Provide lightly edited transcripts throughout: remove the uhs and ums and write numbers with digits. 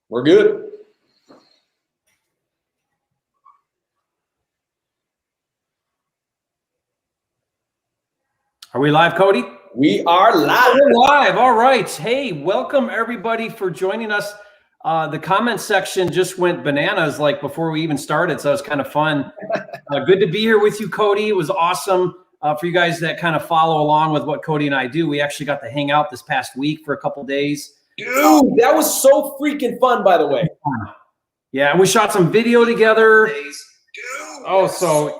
We're good. Are we live, Cody? We are live. We're live. All right. Hey, welcome everybody for joining us. The comment section just went bananas like before we even started, so it was kind of fun. Good to be here with you, Cody. It was awesome for you guys that kind of follow along with what Cody and I do. We actually got to hang out this past week for a couple days. Dude, that was so freaking fun, by the way. Yeah, and we shot some video together. So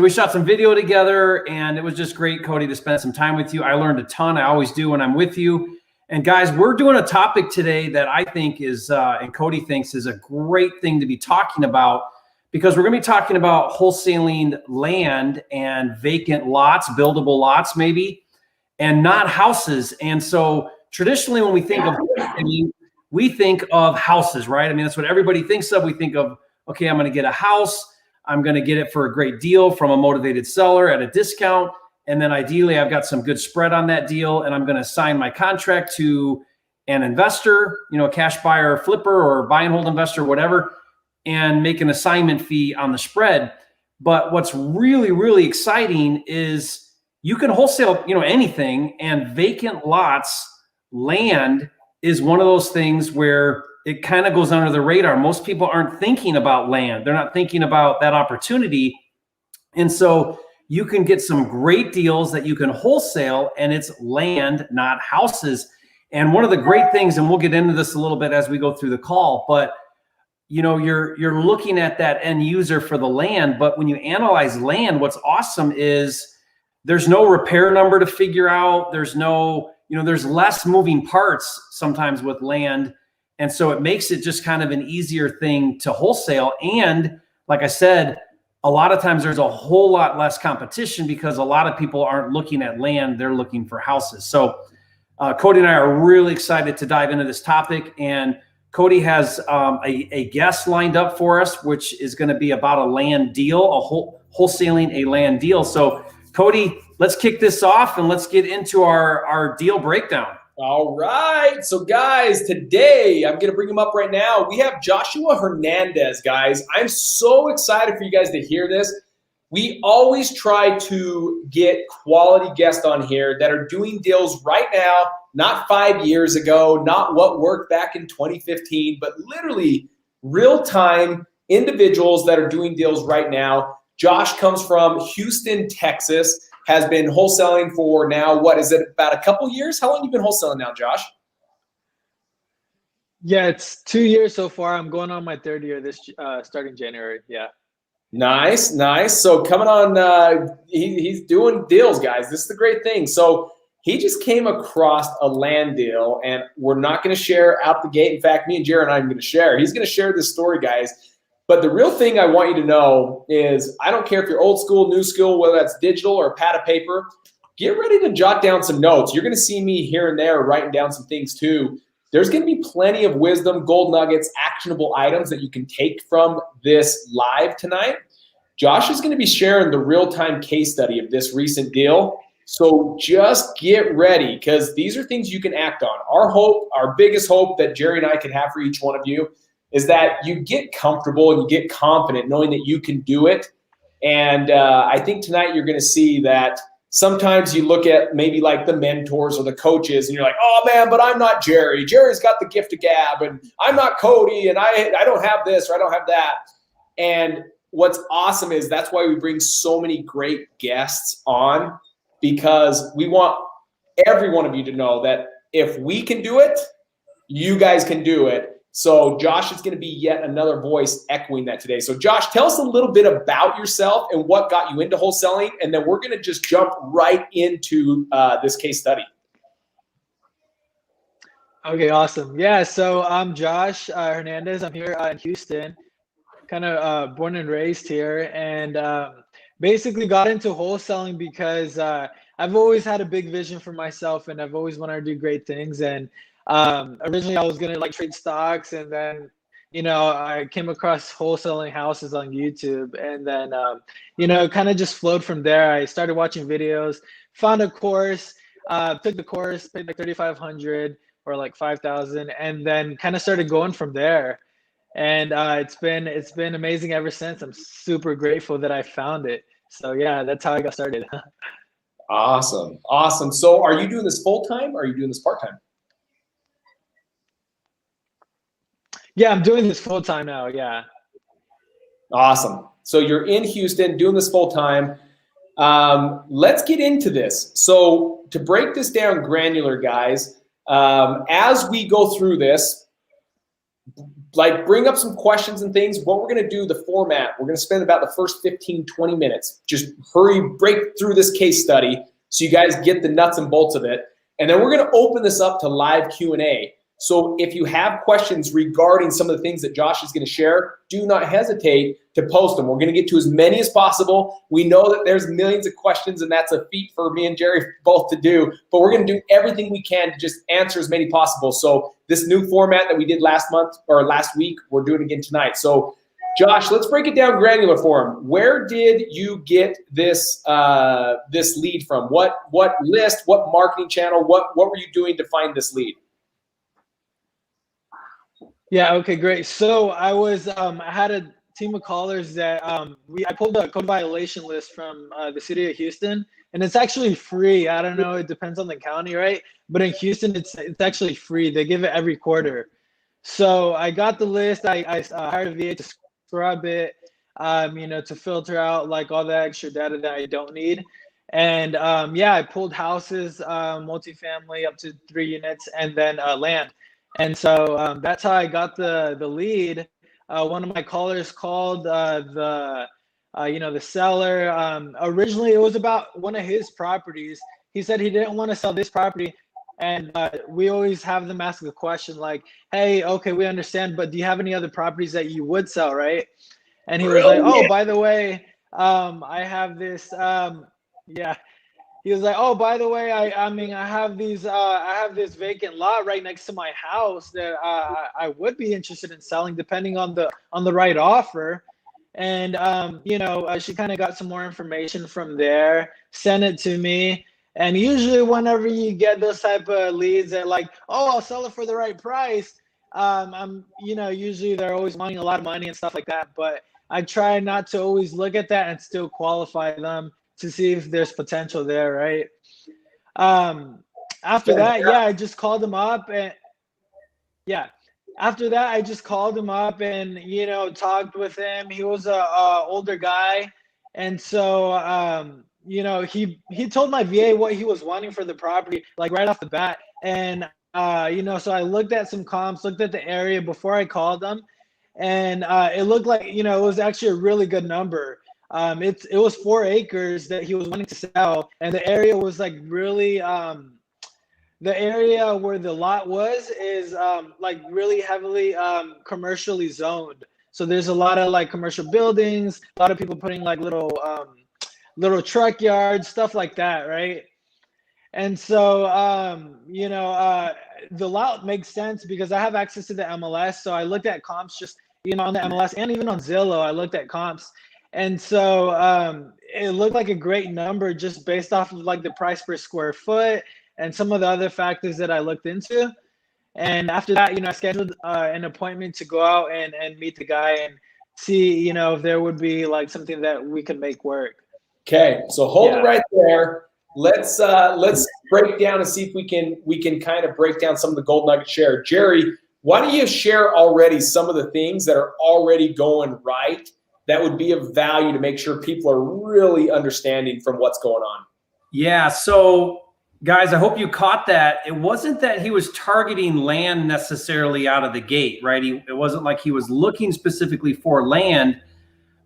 we shot some video together, and it was just great, Cody, to spend some time with you. I learned a ton. I always do when I'm with you. And guys, we're doing a topic today that I think is, and Cody thinks is a great thing to be talking about, because we're going to be talking about wholesaling land and vacant lots, buildable lots maybe, and not houses. And so traditionally when we think of wholesaling, we think of houses, right? I mean, that's what everybody thinks of. We think of, okay, I'm going to get a house. I'm going to get it for a great deal from a motivated seller at a discount. And then ideally I've got some good spread on that deal, and I'm going to sign my contract to an investor, a cash buyer, or flipper, or buy and hold investor, whatever, and make an assignment fee on the spread. But what's really, really exciting is you can wholesale, anything, and vacant lots, land is one of those things where it kind of goes under the radar. Most people aren't thinking about land. They're not thinking about that opportunity. And so you can get some great deals that you can wholesale, and it's land, not houses. And one of the great things, and we'll get into this a little bit as we go through the call, but you're looking at that end user for the land. But when you analyze land, what's awesome is there's no repair number to figure out. There's no, there's less moving parts sometimes with land. And so it makes it just kind of an easier thing to wholesale. And like I said, a lot of times there's a whole lot less competition because a lot of people aren't looking at land, they're looking for houses. So Cody and I are really excited to dive into this topic. And Cody has a guest lined up for us, which is going to be about a land deal, wholesaling a land deal. So Cody, let's kick this off and let's get into our deal breakdown. All right. So guys, today I'm going to bring him up right now. We have Joshua Hernandez, guys. I'm so excited for you guys to hear this. We always try to get quality guests on here that are doing deals right now, not 5 years ago, not what worked back in 2015, but literally real-time individuals that are doing deals right now. Josh comes from Houston, Texas. Has been wholesaling for now, what is it, about a couple years? How long have you been wholesaling now, Josh? Yeah, it's 2 years so far. I'm going on my third year this starting January. Yeah. Nice, nice. So coming on, he's doing deals, guys. This is the great thing. So he just came across a land deal, and we're not going to share out the gate. In fact, me and Jared and I are going to share. He's going to share this story, guys. But the real thing I want you to know is I don't care if you're old school, new school, whether that's digital or a pad of paper, get ready to jot down some notes. You're going to see me here and there writing down some things too. There's going to be plenty of wisdom, gold nuggets, actionable items that you can take from this live tonight. Josh is going to be sharing the real-time case study of this recent deal. So just get ready, because these are things you can act on. Our hope, our biggest hope that Jerry and I can have for each one of you is that you get comfortable and you get confident knowing that you can do it. And I think tonight you're going to see that sometimes you look at maybe like the mentors or the coaches and you're like, oh man, but I'm not Jerry. Jerry's got the gift of gab, and I'm not Cody, and I don't have this or I don't have that. And what's awesome is that's why we bring so many great guests on, because we want every one of you to know that if we can do it, you guys can do it. So Josh is going to be yet another voice echoing that today. So Josh, tell us a little bit about yourself and what got you into wholesaling, and then we're going to just jump right into this case study. Okay, awesome. Yeah, so I'm Josh Hernandez. I'm here in Houston, kind of born and raised here, and basically got into wholesaling because I've always had a big vision for myself, and I've always wanted to do great things. And originally I was gonna trade stocks, and then I came across wholesaling houses on YouTube, and then kind of just flowed from there. I started watching videos, found a course, took the course, paid like $3,500 or like 5,000, and then kind of started going from there. And it's been amazing ever since. I'm super grateful that I found it. So yeah, that's how I got started. Awesome. Awesome. So are you doing this full time or are you doing this part time? Yeah, I'm doing this full time now. Yeah. Awesome. So you're in Houston doing this full time. Let's get into this. So to break this down granular, guys, as we go through this, like bring up some questions and things. What we're going to do, the format, we're going to spend about the first 15, 20 minutes. Just break through this case study so you guys get the nuts and bolts of it. And then we're going to open this up to live Q&A. So if you have questions regarding some of the things that Josh is going to share, do not hesitate to post them. We're going to get to as many as possible. We know that there's millions of questions, and that's a feat for me and Jerry both to do, but we're going to do everything we can to just answer as many possible. So this new format that we did last month or last week, we're doing again tonight. So Josh, let's break it down granular for him. Where did you get this this lead from? What list, what marketing channel, what were you doing to find this lead? Yeah. Okay. Great. So I had a team of callers that I pulled a code violation list from the city of Houston, and it's actually free. I don't know. It depends on the county, right? But in Houston, it's actually free. They give it every quarter. So I got the list. I hired a VA to scrub it, to filter out like all the extra data that I don't need. And yeah, I pulled houses, multifamily up to 3 units, and then land. And so that's how I got the lead. One of my callers called the seller. Originally, it was about one of his properties. He said he didn't want to sell this property. And we always have them ask the question like, hey, okay, we understand, but do you have any other properties that you would sell, right? And he was like, oh, by the way, I have this, yeah. He was like, oh, by the way, I have this vacant lot right next to my house that I would be interested in selling depending on the right offer. And she kind of got some more information from there, sent it to me. And usually whenever you get those type of leads that like, oh, I'll sell it for the right price, usually they're always wanting a lot of money and stuff like that. But I try not to always look at that and still qualify them to see if there's potential there, right? After that, yeah, I just called him up and talked with him. He was a older guy, and so he told my VA what he was wanting for the property, like right off the bat. And so I looked at some comps, looked at the area before I called him, and it looked like it was actually a really good number. It was 4 acres that he was wanting to sell, and the area was like really the area where the lot is like really heavily commercially zoned. So there's a lot of like commercial buildings, a lot of people putting like little truck yards, stuff like that, right? And so the lot makes sense because I have access to the MLS. So I looked at comps just on the MLS, and even on Zillow I looked at comps. And so it looked like a great number just based off of like the price per square foot and some of the other factors that I looked into. And after that, I scheduled an appointment to go out and meet the guy and see, if there would be like something that we could make work. Okay, so hold it right there. Let's break down and see if we can kind of break down some of the gold nugget share. Jerry, why don't you share already some of the things that are already going right that would be of value to make sure people are really understanding from what's going on? Yeah, so guys, I hope you caught that. It wasn't that he was targeting land necessarily out of the gate, right? It wasn't like he was looking specifically for land,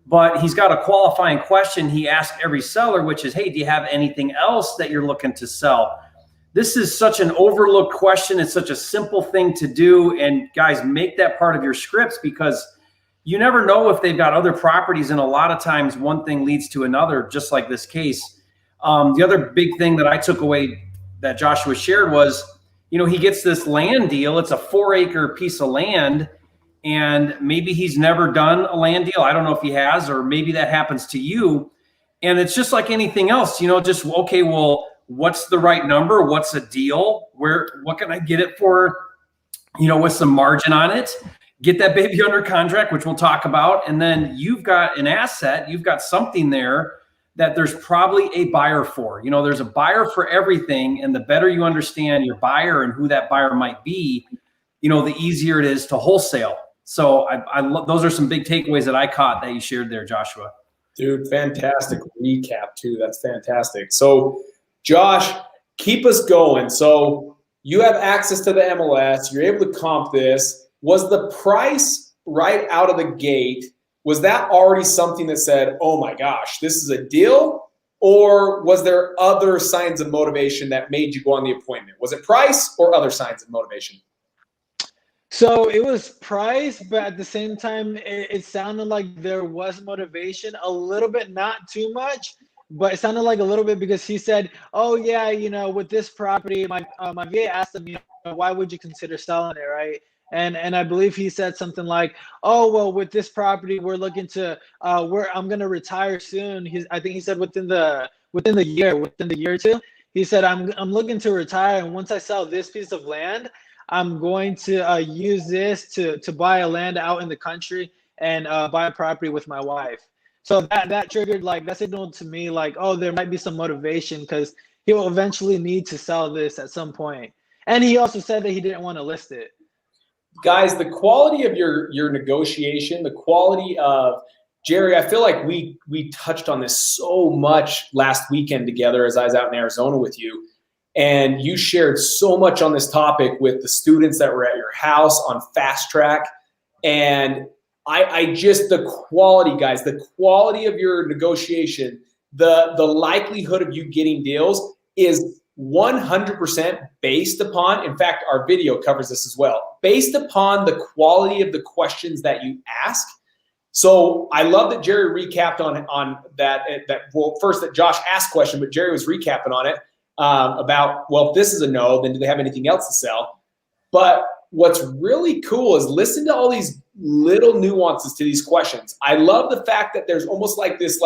but he's got a qualifying question he asked every seller, which is, hey, do you have anything else that you're looking to sell? This is such an overlooked question. It's such a simple thing to do. And guys, make that part of your scripts, because you never know if they've got other properties. And a lot of times one thing leads to another, just like this case. The other big thing that I took away that Joshua shared was, he gets this land deal. It's a 4-acre piece of land, and maybe he's never done a land deal. I don't know if he has, or maybe that happens to you. And it's just like anything else, just, okay, well, what's the right number? What's a deal? What can I get it for? With some margin on it, get that baby under contract, which we'll talk about. And then you've got an asset, you've got something there that there's probably a buyer for. There's a buyer for everything. And the better you understand your buyer and who that buyer might be, the easier it is to wholesale. So I love, those are some big takeaways that I caught that you shared there, Joshua. Dude, fantastic recap too. That's fantastic. So Josh, keep us going. So you have access to the MLS. You're able to comp this. Was the price right out of the gate, was that already something that said, oh my gosh, this is a deal? Or was there other signs of motivation that made you go on the appointment? Was it price or other signs of motivation? So it was price, but at the same time, it sounded like there was motivation a little bit, not too much, but it sounded like a little bit because he said, oh yeah, with this property, my VA asked him, why would you consider selling it, right? And I believe he said something like, oh, well, with this property, we're looking to, I'm going to retire soon. I think he said within the year or two, he said, I'm looking to retire. And once I sell this piece of land, I'm going to use this to buy a land out in the country and buy a property with my wife. So that triggered, that signaled to me oh, there might be some motivation because he will eventually need to sell this at some point. And he also said that he didn't want to list it. Guys, the quality of your negotiation, the quality of Jerry, I feel like we touched on this so much last weekend together as I was out in Arizona with you. And you shared so much on this topic with the students that were at your house on Fast Track. And the quality, guys, the quality of your negotiation, the likelihood of you getting deals is 100% based upon, in fact, our video covers this as well, based upon the quality of the questions that you ask. So I love that Jerry recapped on that. Well, first that Josh asked question, but Jerry was recapping on it about, well, if this is a no, then do they have anything else to sell? But what's really cool is listen to all these little nuances to these questions. I love the fact that there's almost like this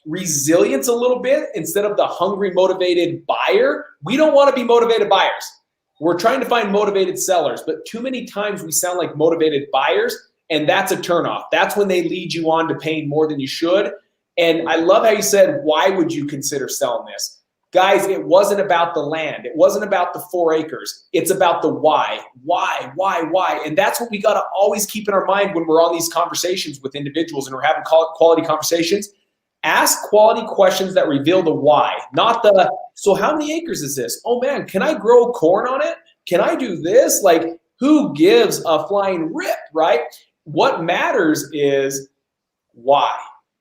resilience a little bit instead of the hungry, motivated buyer. We don't want to be motivated buyers. We're trying to find motivated sellers, but too many times we sound like motivated buyers, and that's a turnoff. That's when they lead you on to paying more than you should. And I love how you said, why would you consider selling this? Guys, it wasn't about the land. It wasn't about the 4 acres. It's about the why. Why? And that's what we got to always keep in our mind when we're on these conversations with individuals and we're having quality conversations. Ask quality questions that reveal the why, not the, so how many acres is this? Oh man, can I grow corn on it? Can I do this? Who gives a flying rip, right? What matters is why.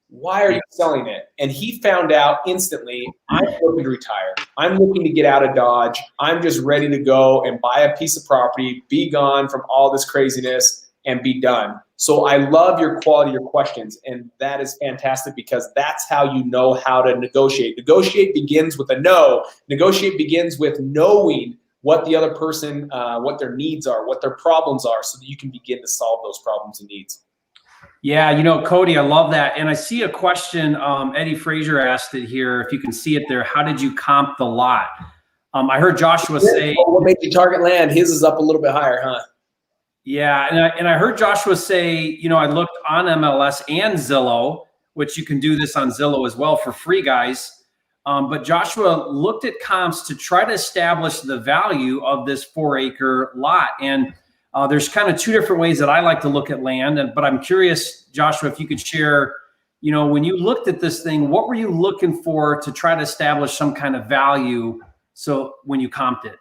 Why are you selling it? And he found out instantly, I'm looking to retire. I'm looking to get out of Dodge. I'm just ready to go and buy a piece of property, be gone from all this craziness and be done. So I love your quality of your questions, and that is fantastic because that's how you know how to negotiate. Negotiate begins with a no. Negotiate begins with knowing what the other person, what their needs are, what their problems are, so that you can begin to solve those problems and needs. Yeah, Cody, I love that. And I see a question, Eddie Frazier asked it here, if you can see it there. How did you comp the lot? I heard Joshua say— what made you target land? His is up a little bit higher, huh? Yeah, and I heard Joshua say, I looked on MLS and Zillow, which you can do this on Zillow as well for free, guys. But Joshua looked at comps to try to establish the value of this 4-acre lot. And there's kind of 2 different ways that I like to look at land. But I'm curious, Joshua, if you could share, when you looked at this thing, what were you looking for to try to establish some kind of value so when you comped it?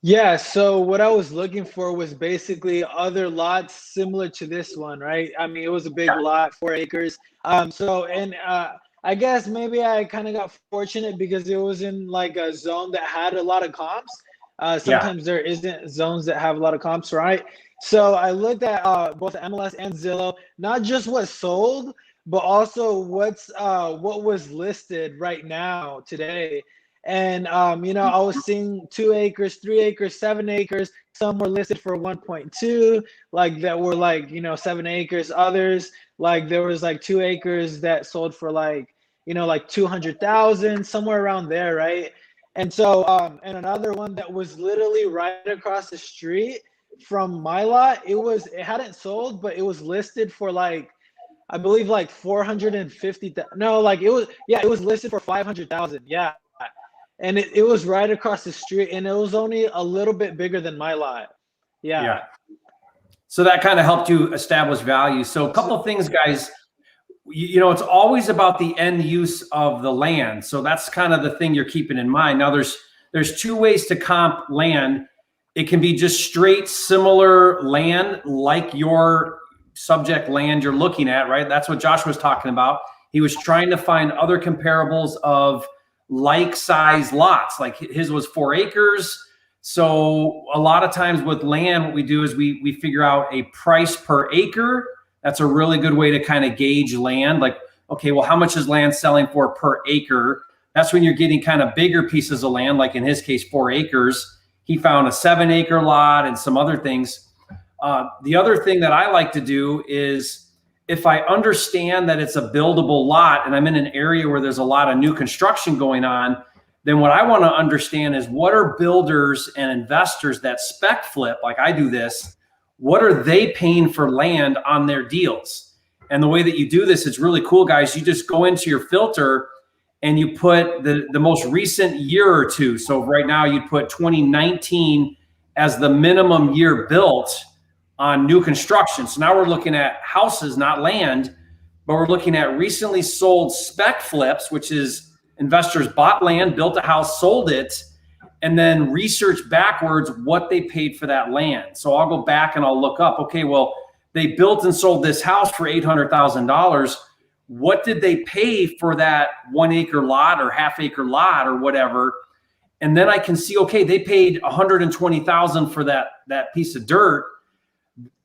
Yeah, so what I was looking for was basically other lots similar to this one, right? I mean, it was a big lot, 4 acres. I guess maybe I kind of got fortunate because it was in a zone that had a lot of comps. Sometimes there isn't zones that have a lot of comps, right? So I looked at both MLS and Zillow, not just what sold, but also what was listed right now today. And, I was seeing 2 acres, 3 acres, 7 acres. Some were listed for 1.2, that were 7 acres. Others, there was 2 acres that sold for like 200,000, somewhere around there, right? And so, and another one that was literally right across the street from my lot, it hadn't sold, but it was listed for like, I believe like 450. No, like it was listed for 500,000. Yeah. And it was right across the street, and it was only a little bit bigger than my lot. Yeah. So that kind of helped you establish value. So a couple of things, guys, it's always about the end use of the land. So that's kind of the thing you're keeping in mind. Now there's two ways to comp land. It can be just straight similar land, like your subject land you're looking at, right? That's what Josh was talking about. He was trying to find other comparables of like size lots. Like his was 4 acres. So a lot of times with land, what we do is we figure out a price per acre. That's a really good way to kind of gauge land. Like, okay, well, how much is land selling for per acre? That's when you're getting kind of bigger pieces of land, like in his case, 4 acres. He found a 7-acre lot and some other things. The other thing that I like to do is if I understand that it's a buildable lot and I'm in an area where there's a lot of new construction going on, then what I want to understand is what are builders and investors that spec flip, like I do this, what are they paying for land on their deals? And the way that you do this, it's really cool, guys. You just go into your filter and you put the most recent year or two. So right now you put 2019 as the minimum year built on new construction. So now we're looking at houses, not land, but we're looking at recently sold spec flips, which is investors bought land, built a house, sold it, and then research backwards what they paid for that land. So I'll go back and I'll look up, okay, well, they built and sold this house for $800,000. What did they pay for that 1-acre lot or half-acre lot or whatever? And then I can see, okay, they paid $120,000 for that piece of dirt.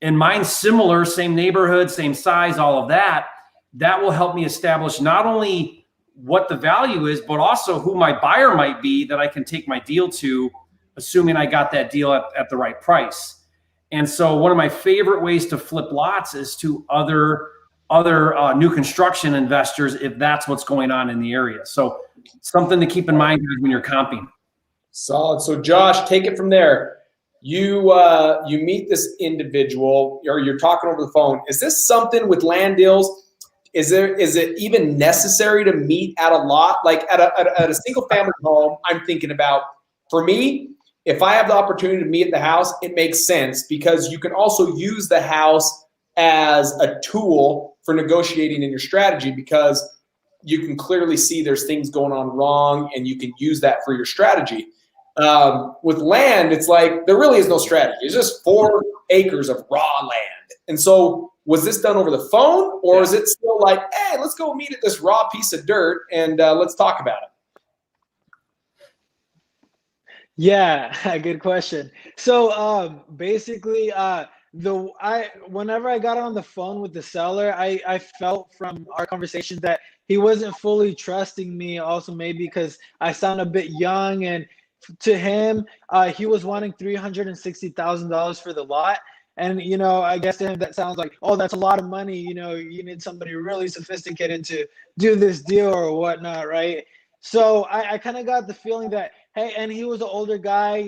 And mine's similar, same neighborhood, same size, all of that. That will help me establish not only what the value is, but also who my buyer might be that I can take my deal to, assuming I got that deal at the right price. And so one of my favorite ways to flip lots is to other new construction investors, if that's what's going on in the area. So something to keep in mind when you're comping. Solid. So Josh, take it from there. You meet this individual, or you're talking over the phone. Is this something with land deals? Is it even necessary to meet at a lot? Like at a single family home, I'm thinking about, for me, if I have the opportunity to meet at the house, it makes sense because you can also use the house as a tool for negotiating in your strategy because you can clearly see there's things going on wrong and you can use that for your strategy. With land, it's like there really is no strategy. It's just 4 acres of raw land. And so was this done over the phone or is it still like, hey, let's go meet at this raw piece of dirt and let's talk about it? Yeah, good question. So basically, whenever I got on the phone with the seller, I felt from our conversation that he wasn't fully trusting me. Also, maybe because I sound a bit young, and to him, he was wanting $360,000 for the lot. And I guess to him that sounds like, oh, that's a lot of money. You need somebody really sophisticated to do this deal or whatnot, right? So I kind of got the feeling that, hey, and he was an older guy,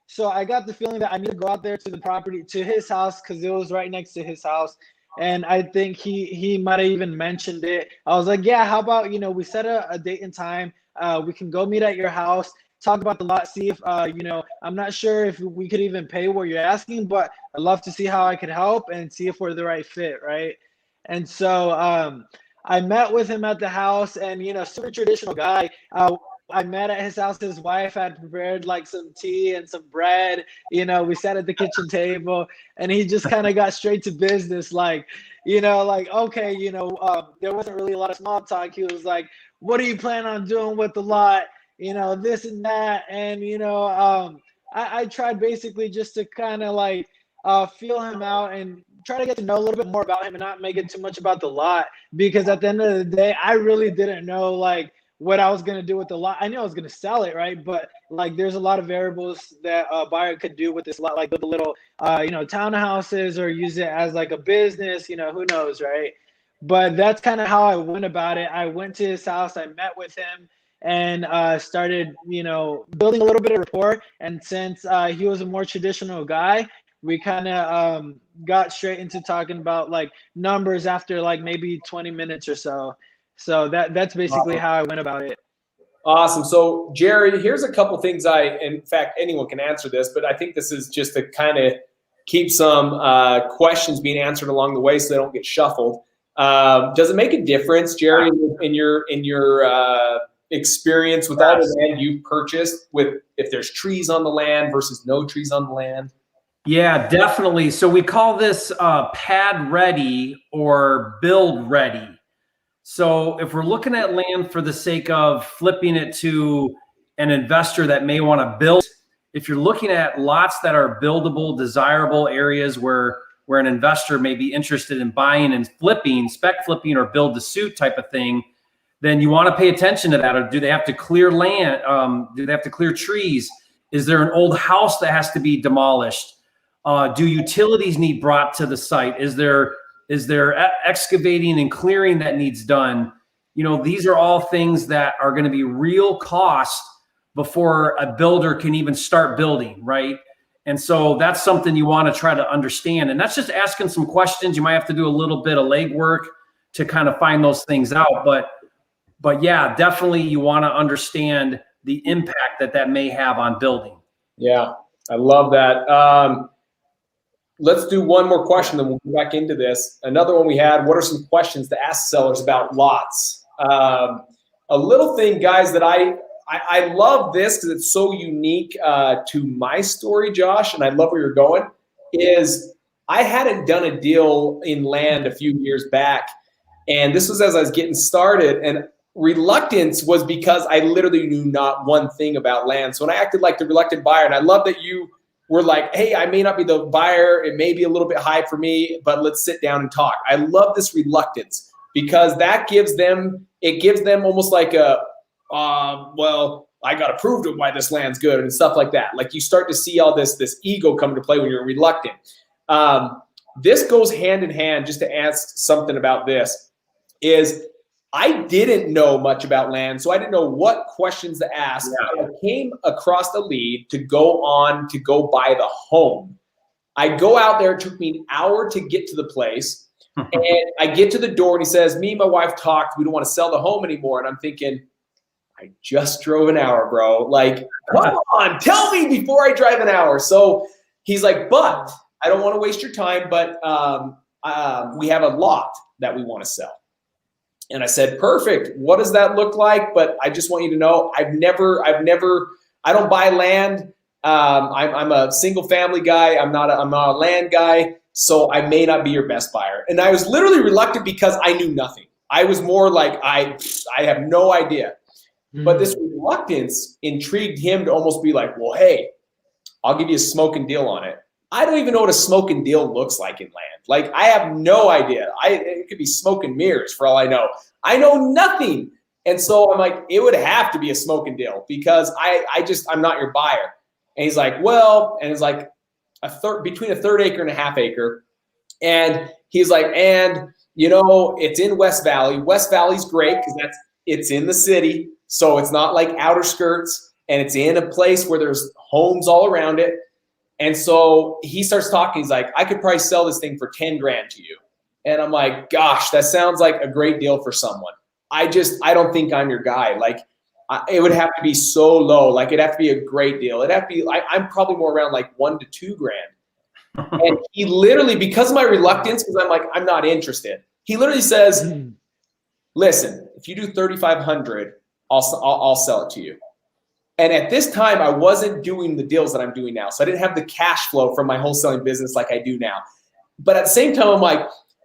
so I got the feeling that I need to go out there to the property, to his house, because it was right next to his house. And I think he might have even mentioned it. I was like, yeah, how about, we set a date and time. We can go meet at your house, talk about the lot, see if, I'm not sure if we could even pay what you're asking, but I'd love to see how I could help and see if we're the right fit, right? And so I met with him at the house, and, super traditional guy. I met at his house. His wife had prepared like some tea and some bread. We sat at the kitchen table, and he just kind of got straight to business. Like, okay, there wasn't really a lot of small talk. He was like, what do you plan on doing with the lot? This and that. And, I tried basically just to kind of like feel him out and try to get to know a little bit more about him and not make it too much about the lot, because at the end of the day, I really didn't know like what I was going to do with the lot. I knew I was going to sell it, right? But like there's a lot of variables that a buyer could do with this lot, like build a little, townhouses or use it as like a business, who knows, right? But that's kind of how I went about it. I went to his house, I met with him, and started, building a little bit of rapport. And since he was a more traditional guy, we kind of got straight into talking about like numbers after like maybe 20 minutes or so. So that's basically how I went about it. Awesome. So Jerry, here's a couple things in fact, anyone can answer this, but I think this is just to kind of keep some questions being answered along the way so they don't get shuffled. Does it make a difference, Jerry, in your experience with all the land you've purchased, with if there's trees on the land versus no trees on the land? Yeah, definitely. So we call this pad ready or build ready. So if we're looking at land for the sake of flipping it to an investor that may want to build, if you're looking at lots that are buildable, desirable areas where an investor may be interested in buying and flipping, spec flipping or build to suit type of thing, then you want to pay attention to that. Or do they have to clear land? Do they have to clear trees? Is there an old house that has to be demolished? Do utilities need brought to the site? Is there excavating and clearing that needs done? These are all things that are going to be real cost before a builder can even start building, right? And so that's something you want to try to understand. And that's just asking some questions. You might have to do a little bit of legwork to kind of find those things out. But yeah, definitely you want to understand the impact that may have on building. Yeah, I love that. Let's do one more question, then we'll go back into this. Another one we had, what are some questions to ask sellers about lots? A little thing, guys, that I love this because it's so unique to my story, Josh, and I love where you're going, is I hadn't done a deal in land a few years back, and this was as I was getting started, and reluctance was because I literally knew not one thing about land. So when I acted like the reluctant buyer, and I love that you were like, hey, I may not be the buyer, it may be a little bit high for me, but let's sit down and talk. I love this reluctance because that gives them almost like a, well, I got to prove to why this land's good and stuff like that. Like you start to see all this ego come into play when you're reluctant. This goes hand in hand, just to ask something about this, is I didn't know much about land, so I didn't know what questions to ask. Yeah. I came across a lead to go buy the home. I go out there, it took me an hour to get to the place, and I get to the door and he says, me and my wife talked, we don't want to sell the home anymore. And I'm thinking, I just drove an hour, bro. Like, come on, tell me before I drive an hour. So he's like, but I don't want to waste your time, but we have a lot that we want to sell. And I said, perfect. What does that look like? But I just want you to know, I don't buy land. I'm a single family guy. I'm not a land guy. So I may not be your best buyer. And I was literally reluctant because I knew nothing. I was more like, I have no idea. But this reluctance intrigued him to almost be like, well, hey, I'll give you a smoking deal on it. I don't even know what a smoking deal looks like in land. Like, I have no idea. It could be smoke and mirrors for all I know. I know nothing. And so I'm like, it would have to be a smoking deal because I'm not your buyer. And he's like, well, and it's like between a third acre and a half acre. And he's like, and it's in West Valley. West Valley's great because it's in the city. So it's not like outer skirts, and it's in a place where there's homes all around it. And so he starts talking. He's like, I could probably sell this thing for 10 grand to you. And I'm like, gosh, that sounds like a great deal for someone. I don't think I'm your guy. Like, it would have to be so low. Like, it'd have to be a great deal. It'd have to be, I'm probably more around like 1 to 2 grand. And he literally, because of my reluctance, because I'm like, I'm not interested. He literally says, listen, if you do 3,500, I'll sell it to you. And at this time, I wasn't doing the deals that I'm doing now. So I didn't have the cash flow from my wholesaling business like I do now. But at the same time, I'm like,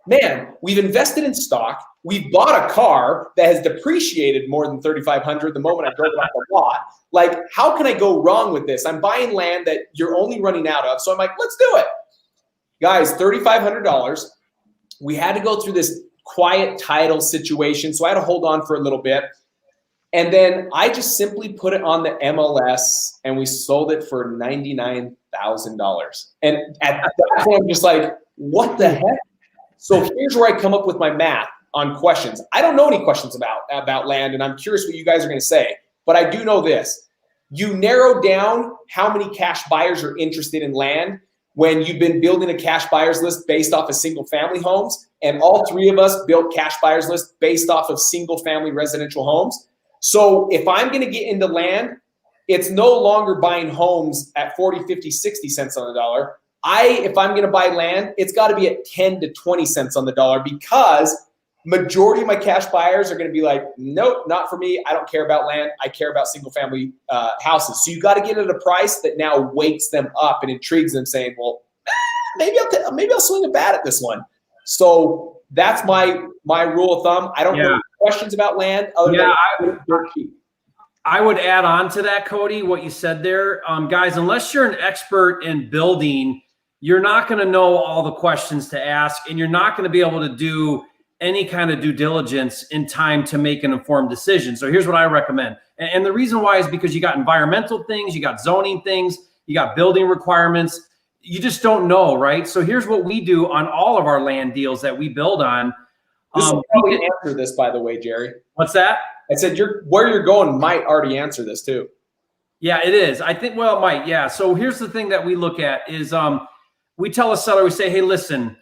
man, we've invested in stock. We've bought a car that has depreciated more than 3,500 the moment I drove it off the lot. Like, how can I go wrong with this? I'm buying land that you're only running out of. So I'm like, let's do it. Guys, $3,500. We had to go through this quiet title situation. So I had to hold on for a little bit. And then I just simply put it on the MLS and we sold it for $99,000. And at that point, I'm just like, what the heck? So here's where I come up with my math. on questions. I don't know any questions about land, and I'm curious what you guys are going to say. But I do know this. You narrow down how many cash buyers are interested in land when you've been building a cash buyers list based off of single family homes, and all three of us built cash buyers list based off of single family residential homes. So if I'm going to get into land, it's no longer buying homes at 40, 50, 60 cents on the dollar. If I'm going to buy land, it's got to be at 10 to 20 cents on the dollar, because majority of my cash buyers are going to be like, nope, not for me. I don't care about land. I care about single family houses. So you got to get at a price that now wakes them up and intrigues them, saying, well, maybe I'll swing a bat at this one. So that's my rule of thumb. I don't know questions about land other than dirt cheap. I would add on to that, Cody, what you said there. Guys, unless you're an expert in building, you're not going to know all the questions to ask, and you're not going to be able to do any kind of due diligence in time to make an informed decision. So here's what I recommend. And the reason why is because you got environmental things, you got zoning things, you got building requirements. You just don't know, right? So here's what we do on all of our land deals that we build on. This will probably answer this, by the way, Jerry. What's that? I said where you're going might already answer this too. Yeah, it is. I think, well, it might. Yeah. So here's the thing that we look at is we tell a seller, we say, hey, listen,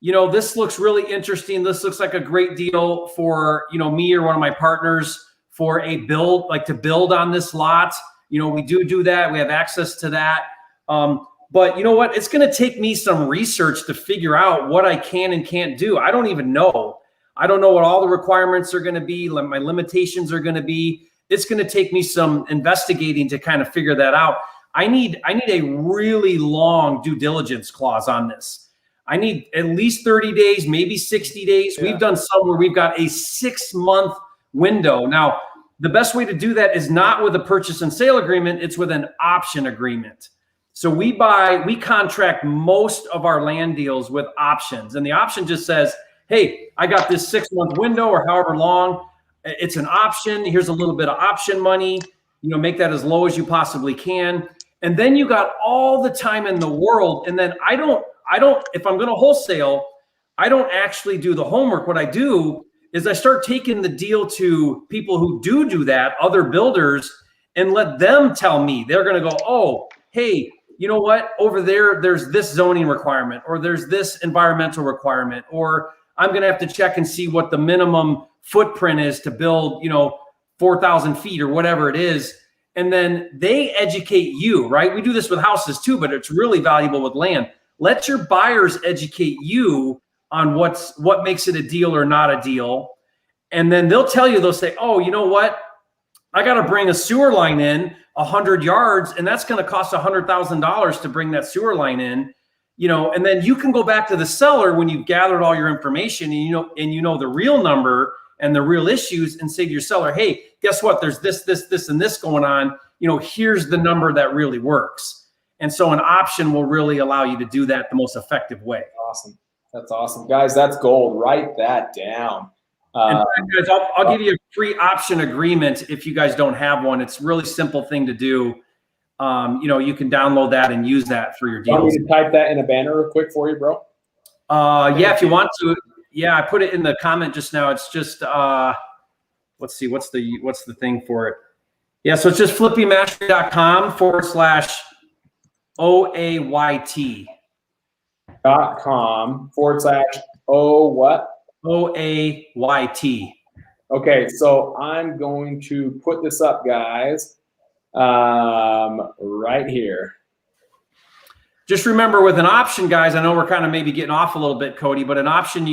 this looks really interesting. This looks like a great deal for, me or one of my partners for a build, like to build on this lot. We do that. We have access to that. But you know what? It's going to take me some research to figure out what I can and can't do. I don't even know. I don't know what all the requirements are going to be. My limitations are going to be. It's going to take me some investigating to kind of figure that out. I need a really long due diligence clause on this. I need at least 30 days, maybe 60 days. Yeah. We've done some where we've got a 6-month window. Now, the best way to do that is not with a purchase and sale agreement. It's with an option agreement. So we contract most of our land deals with options. And the option just says, hey, I got this 6-month window or however long. It's an option. Here's a little bit of option money. Make that as low as you possibly can. And then you got all the time in the world. And then I don't, if I'm going to wholesale, I don't actually do the homework. What I do is I start taking the deal to people who do that, other builders, and let them tell me. They're going to go, oh, hey, you know what? Over there's this zoning requirement, or there's this environmental requirement, or I'm going to have to check and see what the minimum footprint is to build, 4,000 feet or whatever it is. And then they educate you, right? We do this with houses too, but it's really valuable with land. Let your buyers educate you on what makes it a deal or not a deal. And then they'll say, oh, you know what? I got to bring a sewer line in 100 yards, and that's going to cost $100,000 to bring that sewer line in, and then you can go back to the seller when you've gathered all your information and you know the real number and the real issues, and say to your seller, hey, guess what? There's this, and this going on. Here's the number that really works. And so an option will really allow you to do that the most effective way. Awesome. That's awesome. Guys, that's gold. Write that down. In fact, guys, I'll give you a free option agreement if you guys don't have one. It's a really simple thing to do. You can download that and use that for your deals. Want me to type that in a banner real quick for you, bro? Yeah, if you want to. Yeah, I put it in the comment just now. It's just let's see, what's the thing for it? Yeah, so it's just flippymastery.com/OAYT. .com/O what? OAYT. Okay, so I'm going to put this up, guys, right here. Just remember, with an option, guys, I know we're kind of maybe getting off a little bit, Cody, but an option,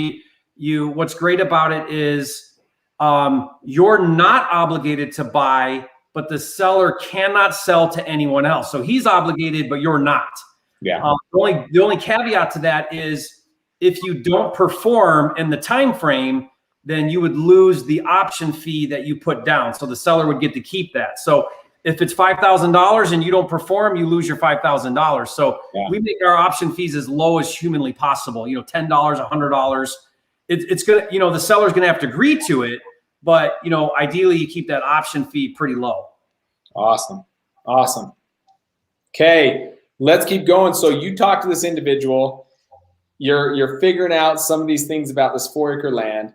what's great about it is you're not obligated to buy, but the seller cannot sell to anyone else. So he's obligated, but you're not. Yeah. The only caveat to that is if you don't perform in the time frame, then you would lose the option fee that you put down. So the seller would get to keep that. So if it's $5,000 and you don't perform, you lose your $5,000. So we make our option fees as low as humanly possible. $10, $100. It's gonna, the seller's gonna have to agree to it, but ideally you keep that option fee pretty low. Awesome. Okay, let's keep going. So you talk to this individual. You're figuring out some of these things about this 4-acre land.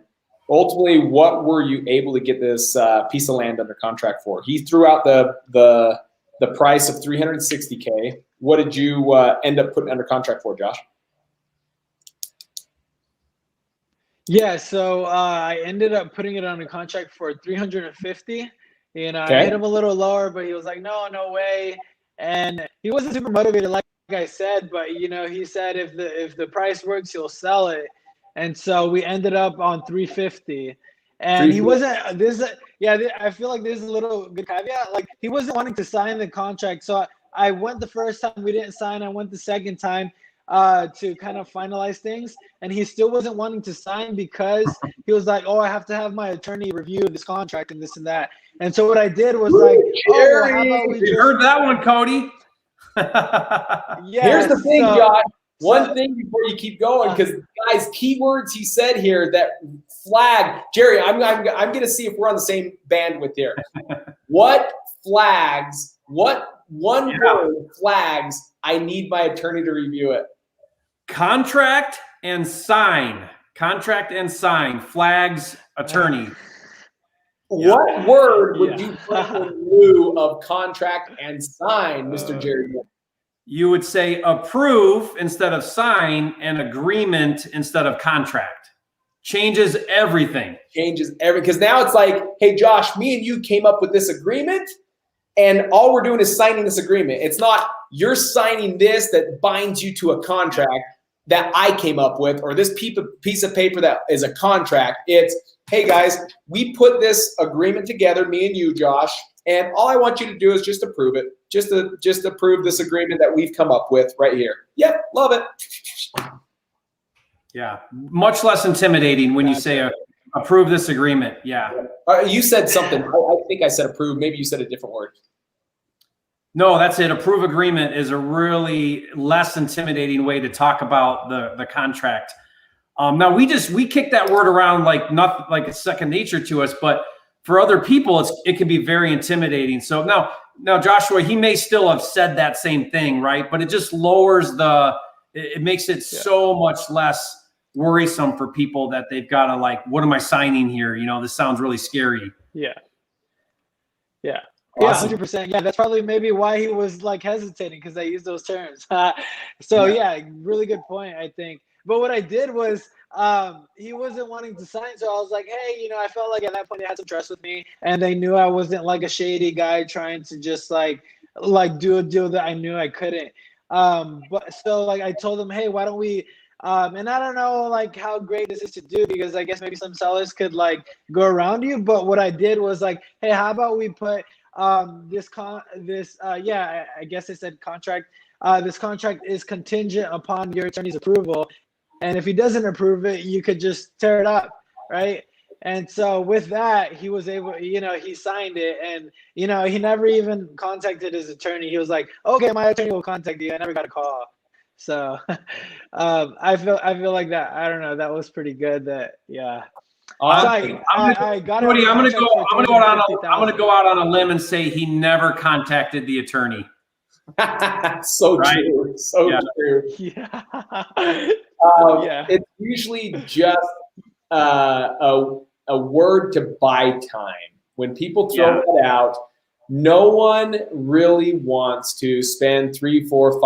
ultimately, what were you able to get this piece of land under contract for? He threw out the price of $360K. What did you end up putting under contract for, Josh? Yeah, so I ended up putting it on a contract for 350. You know, I hit him a little lower, but he was like, no way. And he wasn't super motivated, like I said, but you know, he said if the price works, he'll sell it. And so we ended up on 350. And he wasn't I feel like there's a little good caveat. Like, he wasn't wanting to sign the contract. So I went the first time, we didn't sign. I went the second time to kind of finalize things, and he still wasn't wanting to sign because he was like, oh, I have to have my attorney review this contract and this and that. And so what I did was like, oh, well, how about we you heard that one, Cody? Yeah. Here's the thing, Josh. One thing before you keep going, because guys, keywords he said here that flag. Jerry, I'm going to see if we're on the same bandwidth here. What flags? What one word flags? I need my attorney to review it. Contract and sign. Contract and sign. Flags, attorney. What word would you put in lieu of contract and sign, Mr. Jerry? You would say approve instead of sign and agreement instead of contract. Changes everything. Changes everything. Because now it's like, hey, Josh, me and you came up with this agreement, and all we're doing is signing this agreement. It's not you're signing this that binds you to a contract that I came up with, or this piece of paper that is a contract. It's, hey, guys, we put this agreement together, me and you, Josh, and all I want you to do is just approve it. Just approve this agreement that we've come up with right here. Yep, love it. Yeah, much less intimidating when you say approve this agreement. Yeah. You said something. I think I said approve. Maybe you said a different word. No, that's it. Approve agreement is a really less intimidating way to talk about the contract. Now we kick that word around like nothing, like it's second nature to us, but for other people, it can be very intimidating. So now Joshua, he may still have said that same thing, right? But it just lowers it makes it so much less worrisome for people that they've got to like, what am I signing here? You know, this sounds really scary. Yeah. Awesome. 100%. Yeah, that's probably maybe why he was like hesitating, because I used those terms. Really good point, I think. But what I did was he wasn't wanting to sign, so I was like, hey, you know, I felt like at that point they had some trust with me, and they knew I wasn't like a shady guy trying to just like do a deal that I knew I couldn't. But so like I told them, hey, why don't we and I don't know like how great this is to do, because I guess maybe some sellers could like go around you. But what I did was like, hey, how about we put I guess it said contract. This contract is contingent upon your attorney's approval. And if he doesn't approve it, you could just tear it up, right? And so with that, he was able, you know, he signed it, and, you know, he never even contacted his attorney. He was like, okay, my attorney will contact you. I never got a call. So I feel like that, I don't know, that was pretty good. That, yeah. I'm gonna go out on a limb and say he never contacted the attorney. So right? True. So true. Yeah. It's usually just a word to buy time. When people throw that out, no one really wants to spend $300, $400,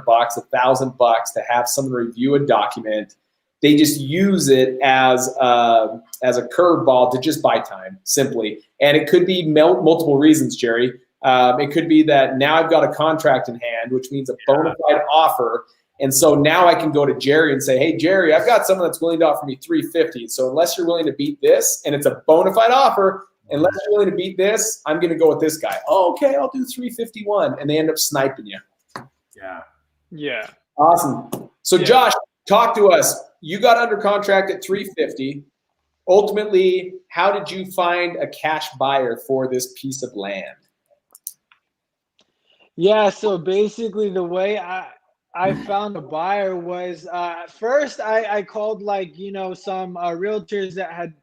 $500, $1,000 to have someone review a document. They just use it as a curveball to just buy time, simply. And it could be multiple reasons, Jerry. It could be that now I've got a contract in hand, which means a bona fide offer. And so now I can go to Jerry and say, hey, Jerry, I've got someone that's willing to offer me $350. So unless you're willing to beat this, and it's a bona fide offer, unless you're willing to beat this, I'm going to go with this guy. Oh, okay, I'll do $351. And they end up sniping you. Yeah. Awesome. So Josh, talk to us. You got under contract at $350. Ultimately, how did you find a cash buyer for this piece of land? Yeah, so basically the way I found a buyer was first I called like, you know, some realtors that had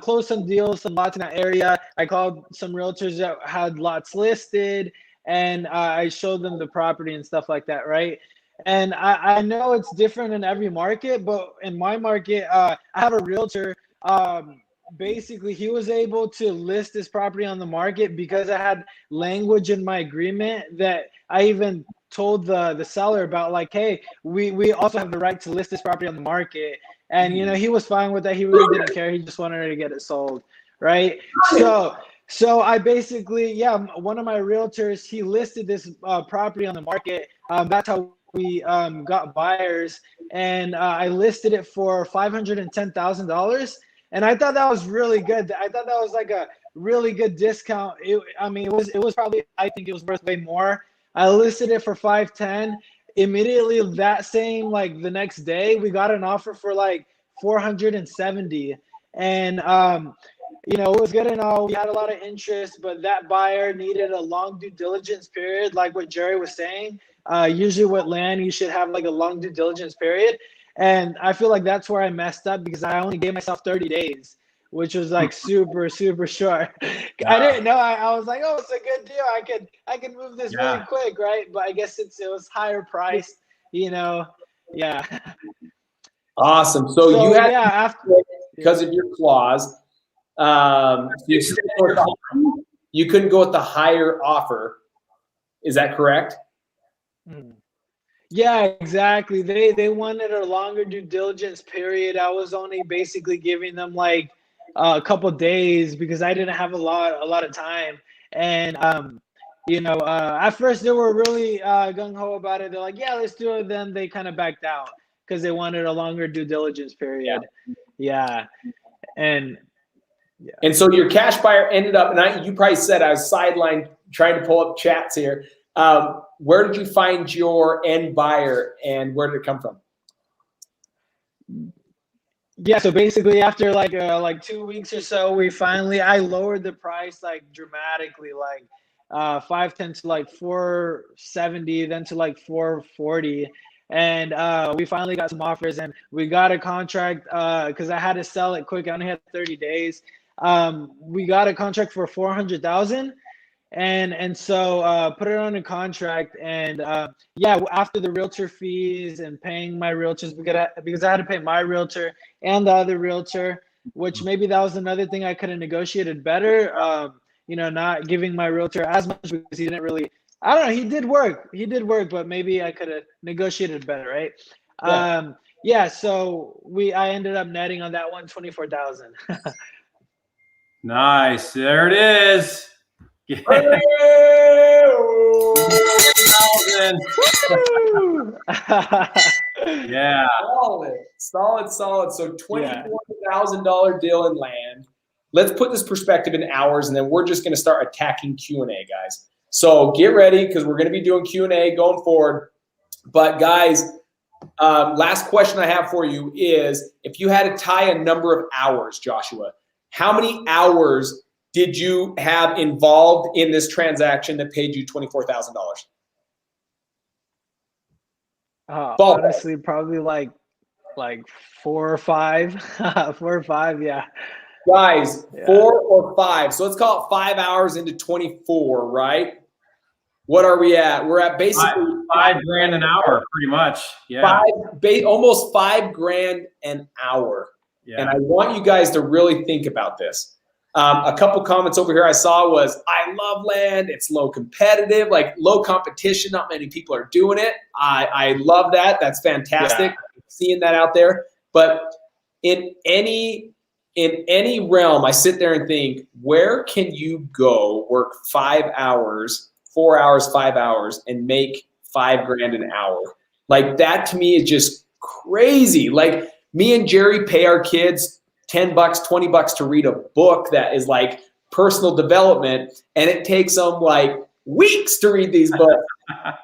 closed some deals, some lots in that area. I called some realtors that had lots listed, and I showed them the property and stuff like that, right? And I know it's different in every market, but in my market, I have a realtor basically he was able to list this property on the market because I had language in my agreement that I even told the seller about, like, hey, we also have the right to list this property on the market. And he was fine with that. He really didn't care. He just wanted to get it sold, right? So I basically, one of my realtors, he listed this property on the market. That's how we got buyers, and I listed it for $510,000. And I thought that was really good. I thought that was like a really good discount. It was probably, I think it was worth way more. I listed it for 510. Immediately that same, like the next day, we got an offer for like 470. And it was good and all. We had a lot of interest, but that buyer needed a long due diligence period, like what Jerry was saying. Usually with land, you should have like a long due diligence period. And I feel like that's where I messed up, because I only gave myself 30 days, which was like super, super short. Yeah. I didn't know. I was like, oh, it's a good deal. I can move this really quick, right? But I guess it was higher priced, Yeah. Awesome. So you had because of your clause, you couldn't go with the higher offer. Is that correct? Yeah, exactly. They wanted a longer due diligence period. I was only basically giving them like a couple of days because I didn't have a lot of time. And at first they were really gung ho about it. They're like, yeah, let's do it. Then they kind of backed out because they wanted a longer due diligence period. Yeah. And so your cash buyer ended up, and you probably said, I was sidelined trying to pull up chats here. Where did you find your end buyer, and where did it come from? Yeah, so basically after like 2 weeks or so, I lowered the price like dramatically, like 510 to like 470, then to like 440. And we finally got some offers, and we got a contract because I had to sell it quick. I only had 30 days. We got a contract for 400,000. And so put it on a contract, and after the realtor fees and paying my realtors, because I had to pay my realtor and the other realtor, which maybe that was another thing I could have negotiated better. Not giving my realtor as much because he didn't really, I don't know, he did work, but maybe I could have negotiated better, right? So I ended up netting on that one 24,000. Nice, there it is. Yeah. Yeah. Solid. So $24,000 deal in land. Let's put this perspective in hours, and then we're just going to start attacking Q&A, guys. So get ready, because we're going to be doing Q&A going forward. But guys, last question I have for you is, if you had to tie a number of hours, Joshua, how many hours did you have involved in this transaction that paid you $24,000? Honestly, probably like 4 or 5. 4 or 5, yeah. Guys, 4 or 5. So let's call it 5 hours into 24, right? What are we at? We're at basically $5,000 an hour, pretty much. Yeah. Almost $5,000 an hour. Yeah. And I want you guys to really think about this. A couple comments over here I saw was, I love land. It's low competitive, like low competition. Not many people are doing it. I love that. That's fantastic. Yeah. Seeing that out there. But in any realm, I sit there and think, where can you go work 5 hours, 4 hours, 5 hours, and make $5,000 an hour? Like, that to me is just crazy. Like, me and Jerry pay our kids $10, $20 to read a book that is like personal development, and it takes them like weeks to read these books.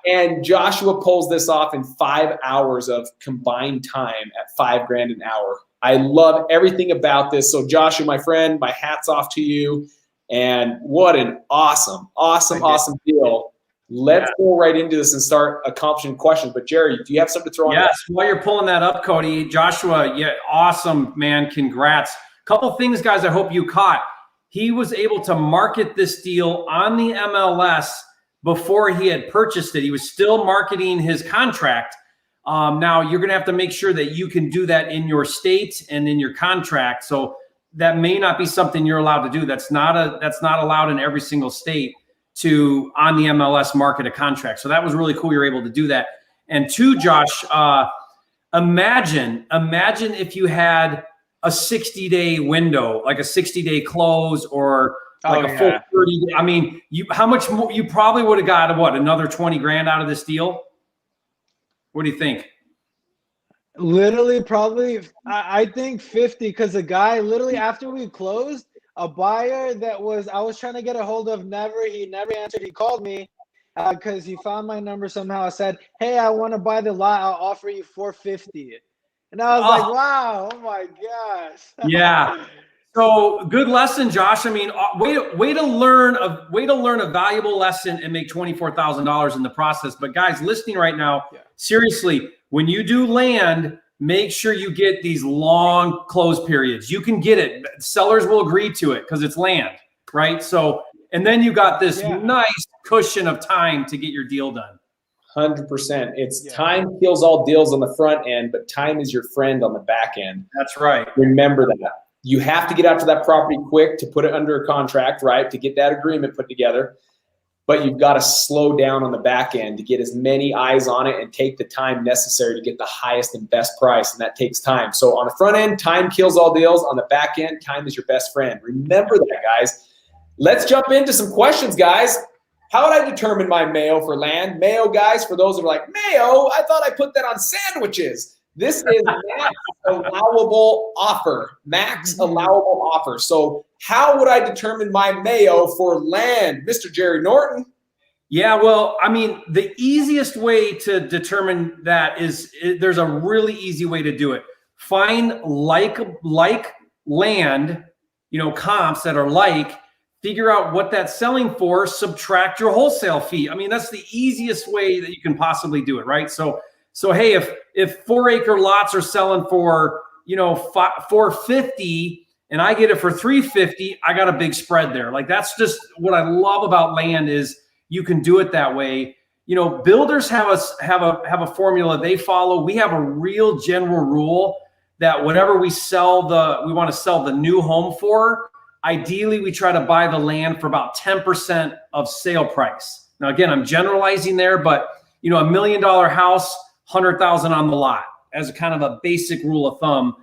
And Joshua pulls this off in 5 hours of combined time at $5,000 an hour. I love everything about this. So Joshua, my friend, my hat's off to you. And what an awesome deal. Let's go right into this and start accomplishing questions. But Jerry, do you have something to throw on? Yes, while you're pulling that up, Cody, Joshua, awesome, man. Congrats. Couple things, guys, I hope you caught. He was able to market this deal on the MLS before he had purchased it. He was still marketing his contract. Now, you're going to have to make sure that you can do that in your state and in your contract. So that may not be something you're allowed to do. That's not allowed in every single state to on the MLS market a contract. So that was really cool. You're able to do that. And two, Josh, imagine if you had a 60-day window, like a 60-day close or like a full 30. I mean, how much more you probably would have got? What, another 20 grand out of this deal? What do you think? Literally, probably, I think 50, because the guy literally after we closed, a buyer that I was trying to get a hold of, he never answered. He called me because he found my number somehow. I said, hey, I want to buy the lot. I'll offer you $450. And I was like, wow, oh my gosh. Yeah. So good lesson, Josh. I mean, way to learn a valuable lesson and make $24,000 in the process. But guys listening right now, seriously, when you do land, make sure you get these long close periods. You can get it. Sellers will agree to it because it's land, right? So, and then you got this nice cushion of time to get your deal done. 100%. It's time kills all deals on the front end, but time is your friend on the back end. That's right. Remember that. You have to get out to that property quick to put it under a contract, right? To get that agreement put together. But you've got to slow down on the back end to get as many eyes on it and take the time necessary to get the highest and best price. And that takes time. So on the front end, time kills all deals. On the back end, time is your best friend. Remember that, guys. Let's jump into some questions, guys. How would I determine my mayo for land? Mayo, guys, for those that are like, mayo, I thought I put that on sandwiches. This is max allowable offer. Max allowable offer. So how would I determine my mayo for land, Mr. Jerry Norton? Yeah, well, I mean, the easiest way to determine that is there's a really easy way to do it. Find like land, comps that are like, figure out what that's selling for, subtract your wholesale fee. I mean, that's the easiest way that you can possibly do it, right? So hey, if 4-acre lots are selling for, $450 and I get it for $350, I got a big spread there. Like, that's just what I love about land is you can do it that way. Builders have a formula they follow. We have a real general rule that whatever we want to sell the new home for, ideally we try to buy the land for about 10% of sale price. Now, again, I'm generalizing there, but $1 million house, 100,000 on the lot as a kind of a basic rule of thumb.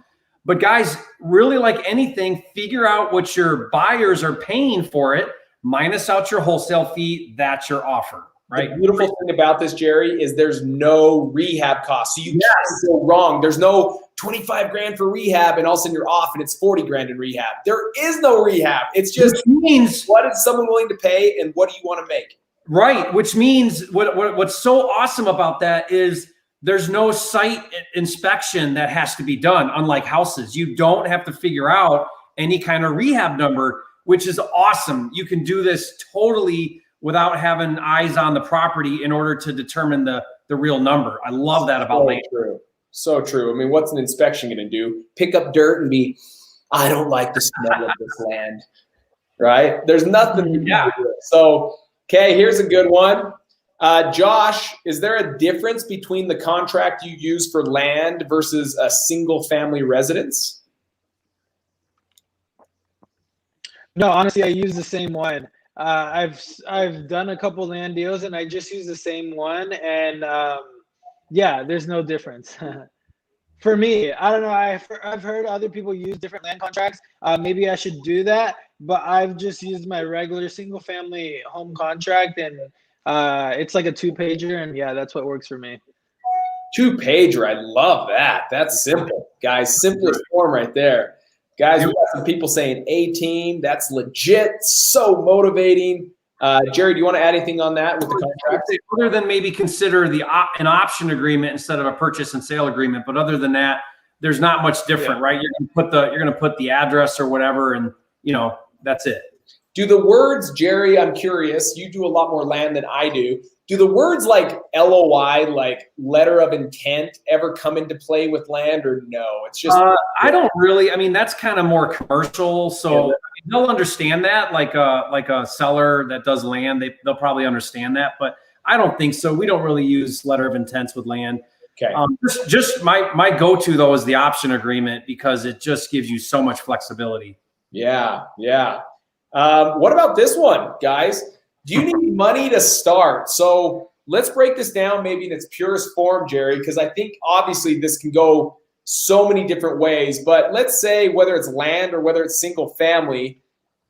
But guys, really like anything, figure out what your buyers are paying for it, minus out your wholesale fee. That's your offer, right? The beautiful thing about this, Jerry, is there's no rehab cost. So you can't go wrong. There's no 25 grand for rehab and all of a sudden you're off and it's 40 grand in rehab. There is no rehab. It's just what is someone willing to pay and what do you want to make? Right, which means what's so awesome about that is there's no site inspection that has to be done, unlike houses. You don't have to figure out any kind of rehab number, which is awesome. You can do this totally without having eyes on the property in order to determine the real number. I love that about land. True. So true. I mean, what's an inspection going to do? Pick up dirt and be, I don't like the smell of this land, right? There's nothing to do with it. So, okay, here's a good one. Josh, is there a difference between the contract you use for land versus a single family residence? No, honestly, I use the same one. I've done a couple land deals and I just use the same one, and there's no difference. For me, I don't know. I've heard other people use different land contracts. Maybe I should do that, but I've just used my regular single family home contract, and it's like a 2-pager, and that's what works for me. 2-pager, I love that. That's simple, guys. Simplest form right there. Guys, we got some people saying 18. That's legit. So motivating. Jerry, do you want to add anything on that with the contract? Other than maybe consider an option agreement instead of a purchase and sale agreement, but other than that, there's not much different, right? You're gonna put the address or whatever, and that's it. Do the words, Jerry, I'm curious, you do a lot more land than I do. Do the words like LOI, like letter of intent, ever come into play with land, or no? It's just I don't really. I mean, that's kind of more commercial, so they'll understand that. Like a seller that does land, they'll probably understand that, but I don't think so. We don't really use letter of intents with land. Okay. Just my go-to though is the option agreement because it just gives you so much flexibility. Yeah. What about this one, guys? Do you need money to start? So let's break this down maybe in its purest form, Jerry, because I think obviously this can go so many different ways. But let's say whether it's land or whether it's single family,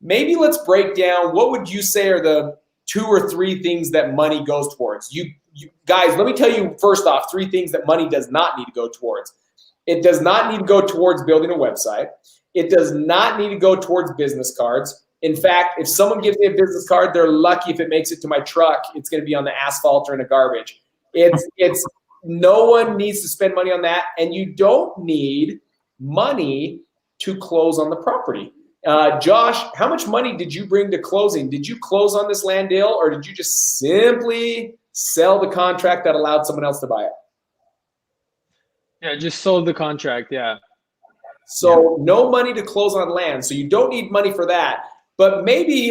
maybe let's break down what would you say are the 2 or 3 things that money goes towards. You guys, let me tell you first off 3 things that money does not need to go towards. It does not need to go towards building a website. It does not need to go towards business cards. In fact, if someone gives me a business card, they're lucky if it makes it to my truck. It's going to be on the asphalt or in the garbage. It's no one needs to spend money on that, and you don't need money to close on the property. Josh, how much money did you bring to closing? Did you close on this land deal, or did you just simply sell the contract that allowed someone else to buy it? Yeah, just sold the contract. Yeah. So no money to close on land. So you don't need money for that. But maybe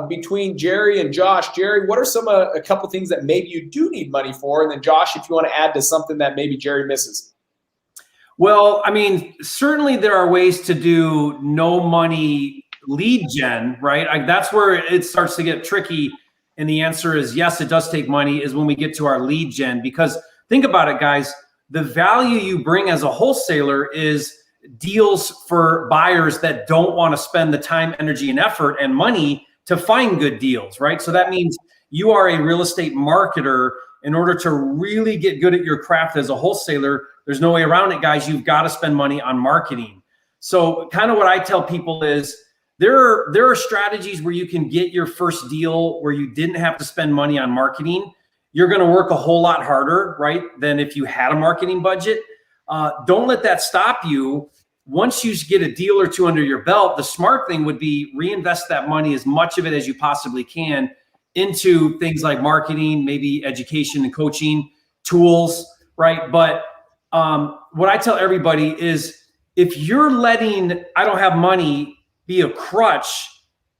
between Jerry and Josh, Jerry, what are a couple things that maybe you do need money for? And then Josh, if you want to add to something that maybe Jerry misses. Well, I mean, certainly there are ways to do no money lead gen, right? That's where it starts to get tricky. And the answer is yes, it does take money is when we get to our lead gen. Because think about it, guys, the value you bring as a wholesaler is deals for buyers that don't want to spend the time, energy, and effort and money to find good deals, right? So that means you are a real estate marketer. In order to really get good at your craft as a wholesaler, there's no way around it, guys. You've got to spend money on marketing. So kind of what I tell people is there are strategies where you can get your first deal where you didn't have to spend money on marketing. You're going to work a whole lot harder, right, than if you had a marketing budget. Don't let that stop you. Once you get a deal or 2 under your belt, the smart thing would be reinvest that money, as much of it as you possibly can, into things like marketing, maybe education and coaching tools, right? But what I tell everybody is if you're letting I don't have money be a crutch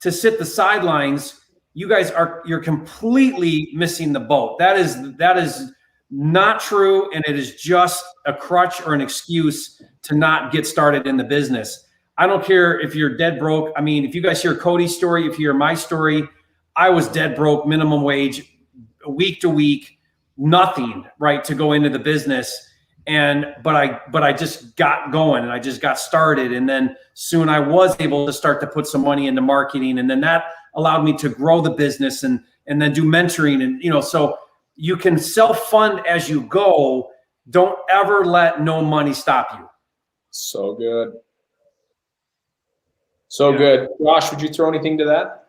to sit the sidelines, you're completely missing the boat. That is not true, and it is just a crutch or an excuse to not get started in the business. I don't care if you're dead broke. I mean, if you guys hear Cody's story, if you hear my story, I was dead broke, minimum wage, week to week, nothing, right, to go into the business. But I just got going and I just got started. And then soon I was able to start to put some money into marketing. And then that allowed me to grow the business and then do mentoring. And, so you can self-fund as you go. Don't ever let no money stop you. So good. So good. Josh, would you throw anything to that?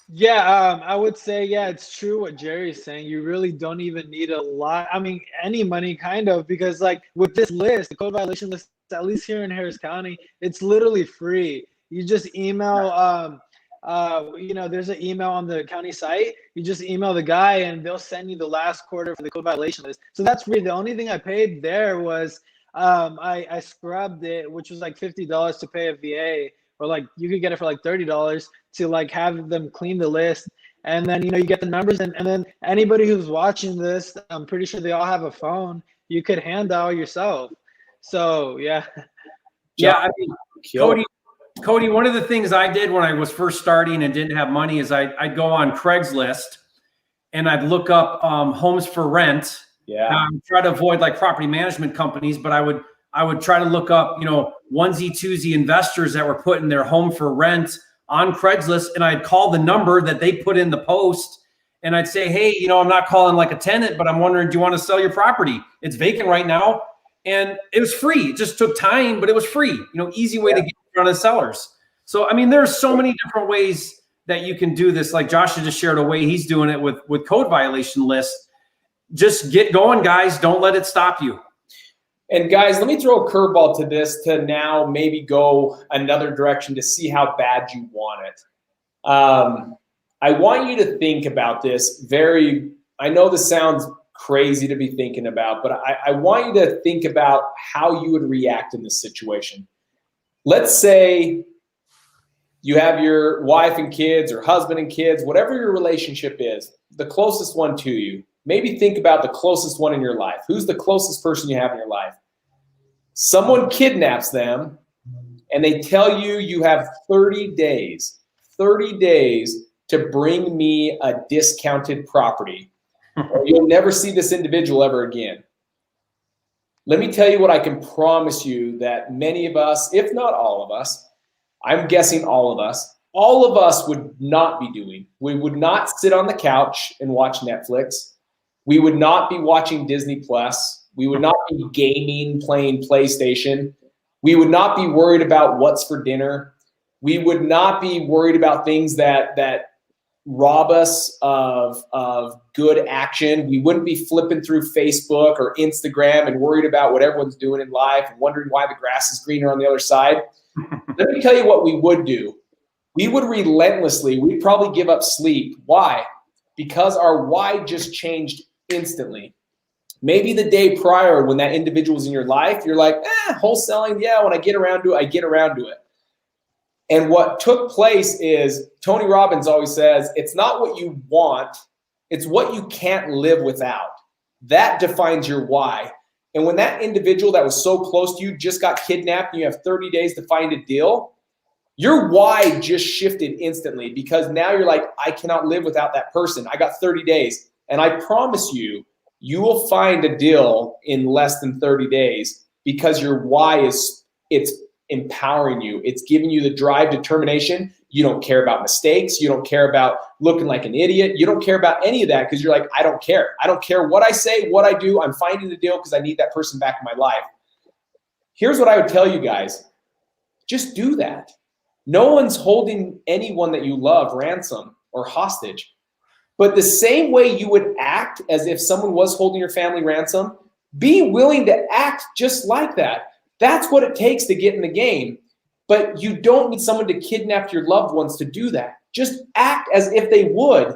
Yeah, I would say, yeah, it's true what Jerry's saying. You really don't even need a lot. I mean, any money kind of, because like with this list, the code violation list, at least here in Harris County, it's literally free. You just email, there's an email on the county site. You just email the guy and they'll send you the last quarter for the code violation list. So that's free. The only thing I paid there was I scrubbed it, which was like $50 to pay a VA, or like you could get it for like $30 to like have them clean the list. And then, you get the numbers and then anybody who's watching this, I'm pretty sure they all have a phone. You could hand out yourself. So, yeah. Yeah. I mean, Cody, one of the things I did when I was first starting and didn't have money is I'd go on Craigslist and I'd look up homes for rent. Yeah. I would try to avoid like property management companies, but I would try to look up, onesie twosie investors that were putting their home for rent on Craigslist. And I'd call the number that they put in the post. And I'd say, hey, I'm not calling like a tenant, but I'm wondering, do you want to sell your property? It's vacant right now. And it was free. It just took time, but it was free, easy way to get in front of sellers. So, I mean, there's so many different ways that you can do this. Like Josh just shared a way he's doing it with code violation lists. Just get going, guys. Don't let it stop you. And guys, let me throw a curveball to this to now maybe go another direction to see how bad you want it. I want you to think about this I know this sounds crazy to be thinking about, but I want you to think about how you would react in this situation. Let's say you have your wife and kids or husband and kids, whatever your relationship is, the closest one to you. maybe think about the closest one in your life. Who's the closest person you have in your life? Someone kidnaps them and they tell you you have 30 days to bring me a discounted property, or you'll never see this individual ever again. Let me tell you what I can promise you that many of us, if not all of us, I'm guessing all of us would not be doing. We would not sit on the couch and watch Netflix. We would not be watching Disney Plus. We would not be gaming, playing PlayStation. We would not be worried about what's for dinner. We would not be worried about things that rob us of good action. We wouldn't be flipping through Facebook or Instagram and worried about what everyone's doing in life and wondering why the grass is greener on the other side. Let me tell you what we would do. We would relentlessly, we'd probably give up sleep. Why? Because our why just changed instantly. Maybe the day prior when that individual was in your life, you're like, wholesaling, yeah, when I get around to it, I get around to it. And what took place is, Tony Robbins always says, it's not what you want, it's what you can't live without. That defines your why. And when that individual that was so close to you just got kidnapped and you have 30 days to find a deal, your why just shifted instantly, because now you're like, I cannot live without that person. I got 30 days. And I promise you, you will find a deal in less than 30 days because your why it's empowering you. It's giving you the drive, determination. You don't care about mistakes. You don't care about looking like an idiot. You don't care about any of that because you're like, I don't care. I don't care what I say, what I do. I'm finding the deal because I need that person back in my life. Here's what I would tell you guys. Just do that. No one's holding anyone that you love ransom or hostage. But the same way you would act as if someone was holding your family ransom, be willing to act just like that. That's what it takes to get in the game. But you don't need someone to kidnap your loved ones to do that. Just act as if they would.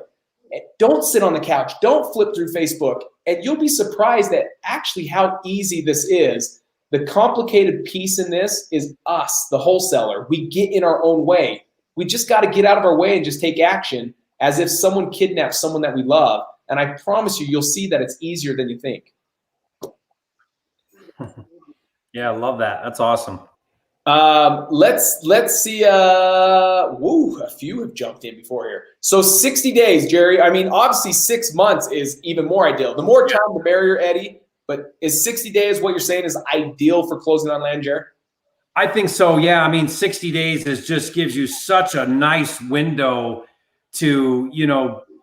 Don't sit on the couch. Don't flip through Facebook. And you'll be surprised at actually how easy this is. The complicated piece in this is us, the wholesaler. We get in our own way. We just got to get out of our way and just take action as if someone kidnaps someone that we love. And I promise you, you'll see that it's easier than you think. Yeah, I love that. That's awesome. Let's see. A few have jumped in before here. So 60 days, Jerry. I mean, obviously 6 months is even more ideal. The more time, the merrier, Eddie. But is 60 days what you're saying is ideal for closing on land, Jerry? I think so. Yeah. I mean, 60 days just gives you such a nice window to,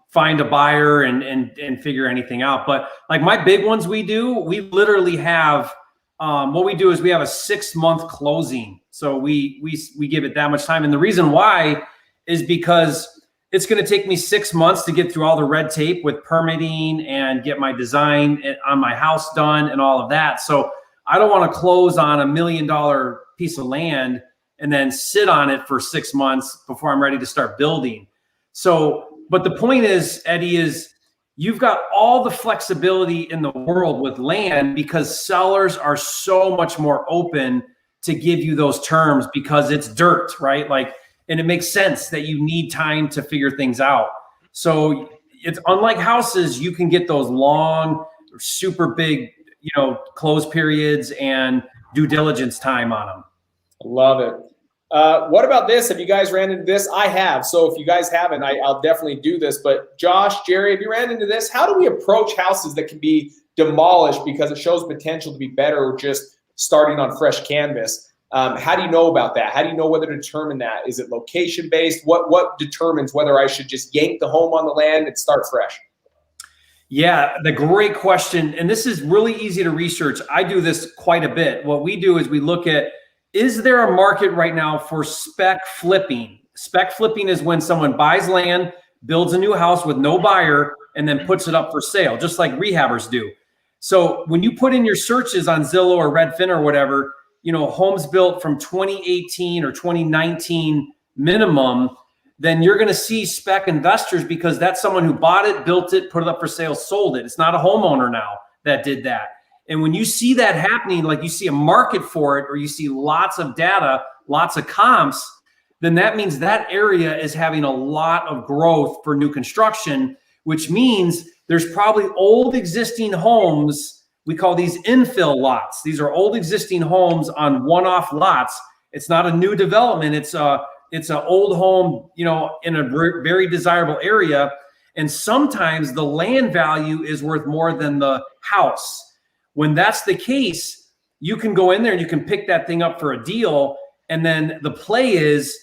find a buyer and figure anything out. But like my big ones we literally have, what we do is we have a 6-month closing. So we give it that much time. And the reason why is because it's going to take me 6 months to get through all the red tape with permitting and get my design on my house done and all of that. So I don't want to close on $1 million piece of land and then sit on it for 6 months before I'm ready to start building. So, but the point is, Eddie, is you've got all the flexibility in the world with land because sellers are so much more open to give you those terms because it's dirt, right? And it makes sense that you need time to figure things out. So it's unlike houses, you can get those long, super big, close periods and due diligence time on them. Love it. What about this? Have you guys ran into this? I have. So if you guys haven't, I'll definitely do this. But Josh, Jerry, have you ran into this? How do we approach houses that can be demolished because it shows potential to be better or just starting on fresh canvas? How do you know about that? How do you know whether to determine that? Is it location based? What determines whether I should just yank the home on the land and start fresh? Yeah, the great question. And this is really easy to research. I do this quite a bit. What we do is we look at, is there a market right now for spec flipping? Spec flipping is when someone buys land, builds a new house with no buyer, and then puts it up for sale, just like rehabbers do. So when you put in your searches on Zillow or Redfin or whatever, homes built from 2018 or 2019 minimum, then you're going to see spec investors because that's someone who bought it, built it, put it up for sale, sold it. It's not a homeowner now that did that. And when you see that happening, like you see a market for it, or you see lots of data, lots of comps, then that means that area is having a lot of growth for new construction, which means there's probably old existing homes. We call these infill lots. These are old existing homes on one-off lots. It's not a new development. It's an old home, you know, in a very desirable area. And sometimes the land value is worth more than the house. When that's the case, you can go in there and you can pick that thing up for a deal. And then the play is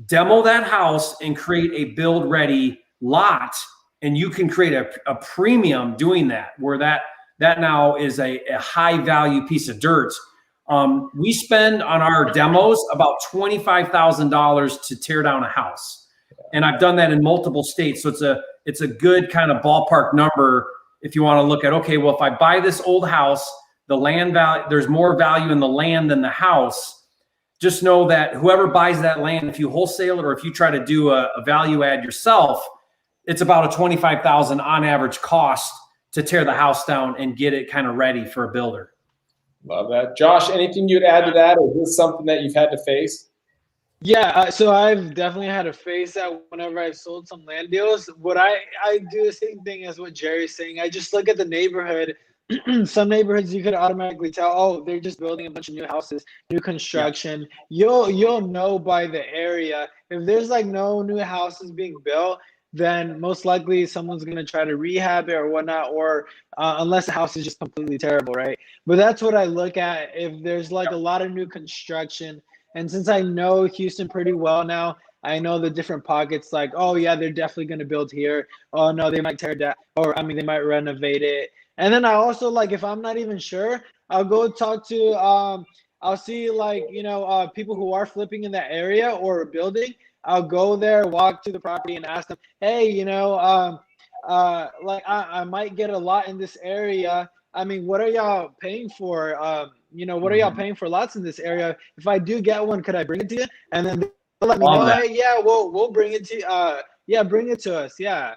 demo that house and create a build ready lot. And you can create a premium doing that, where that now is a high value piece of dirt. We spend on our demos about $25,000 to tear down a house. And I've done that in multiple states. So it's a good kind of ballpark number if you want to look at, okay, well, if I buy this old house, the land value, there's more value in the land than the house. Just know that whoever buys that land, if you wholesale it or if you try to do a value add yourself, it's about a $25,000 on average cost to tear the house down and get it kind of ready for a builder. Love that. Josh, anything you'd add to that? Or is this something that you've had to face? Yeah, so I've definitely had to face that whenever I've sold some land deals. What I do the same thing as what Jerry's saying. I just look at the neighborhood. Some neighborhoods you could automatically tell, oh, they're just building a bunch of new houses, new construction. Yeah. You'll know by the area. If there's like no new houses being built, then most likely someone's going to try to rehab it or whatnot, or unless the house is just completely terrible, right? But that's what I look at. If there's like a lot of new construction, and since I know Houston pretty well now, I know the different pockets, like, oh yeah, they're definitely going to build here. Oh no, they might tear it down, or I mean, they might renovate it. And then I also, like, if I'm not even sure, I'll go talk to, I'll see, like, you know, people who are flipping in that area or building. I'll go there, walk to the property and ask them, hey, you know, like I might get a lot in this area. I mean, what are y'all paying for? You know, what are y'all paying for lots in this area? If I do get one, could I bring it to you? And then they'll let me know, hey, yeah, we'll bring it to you. Yeah, bring it to us. Yeah,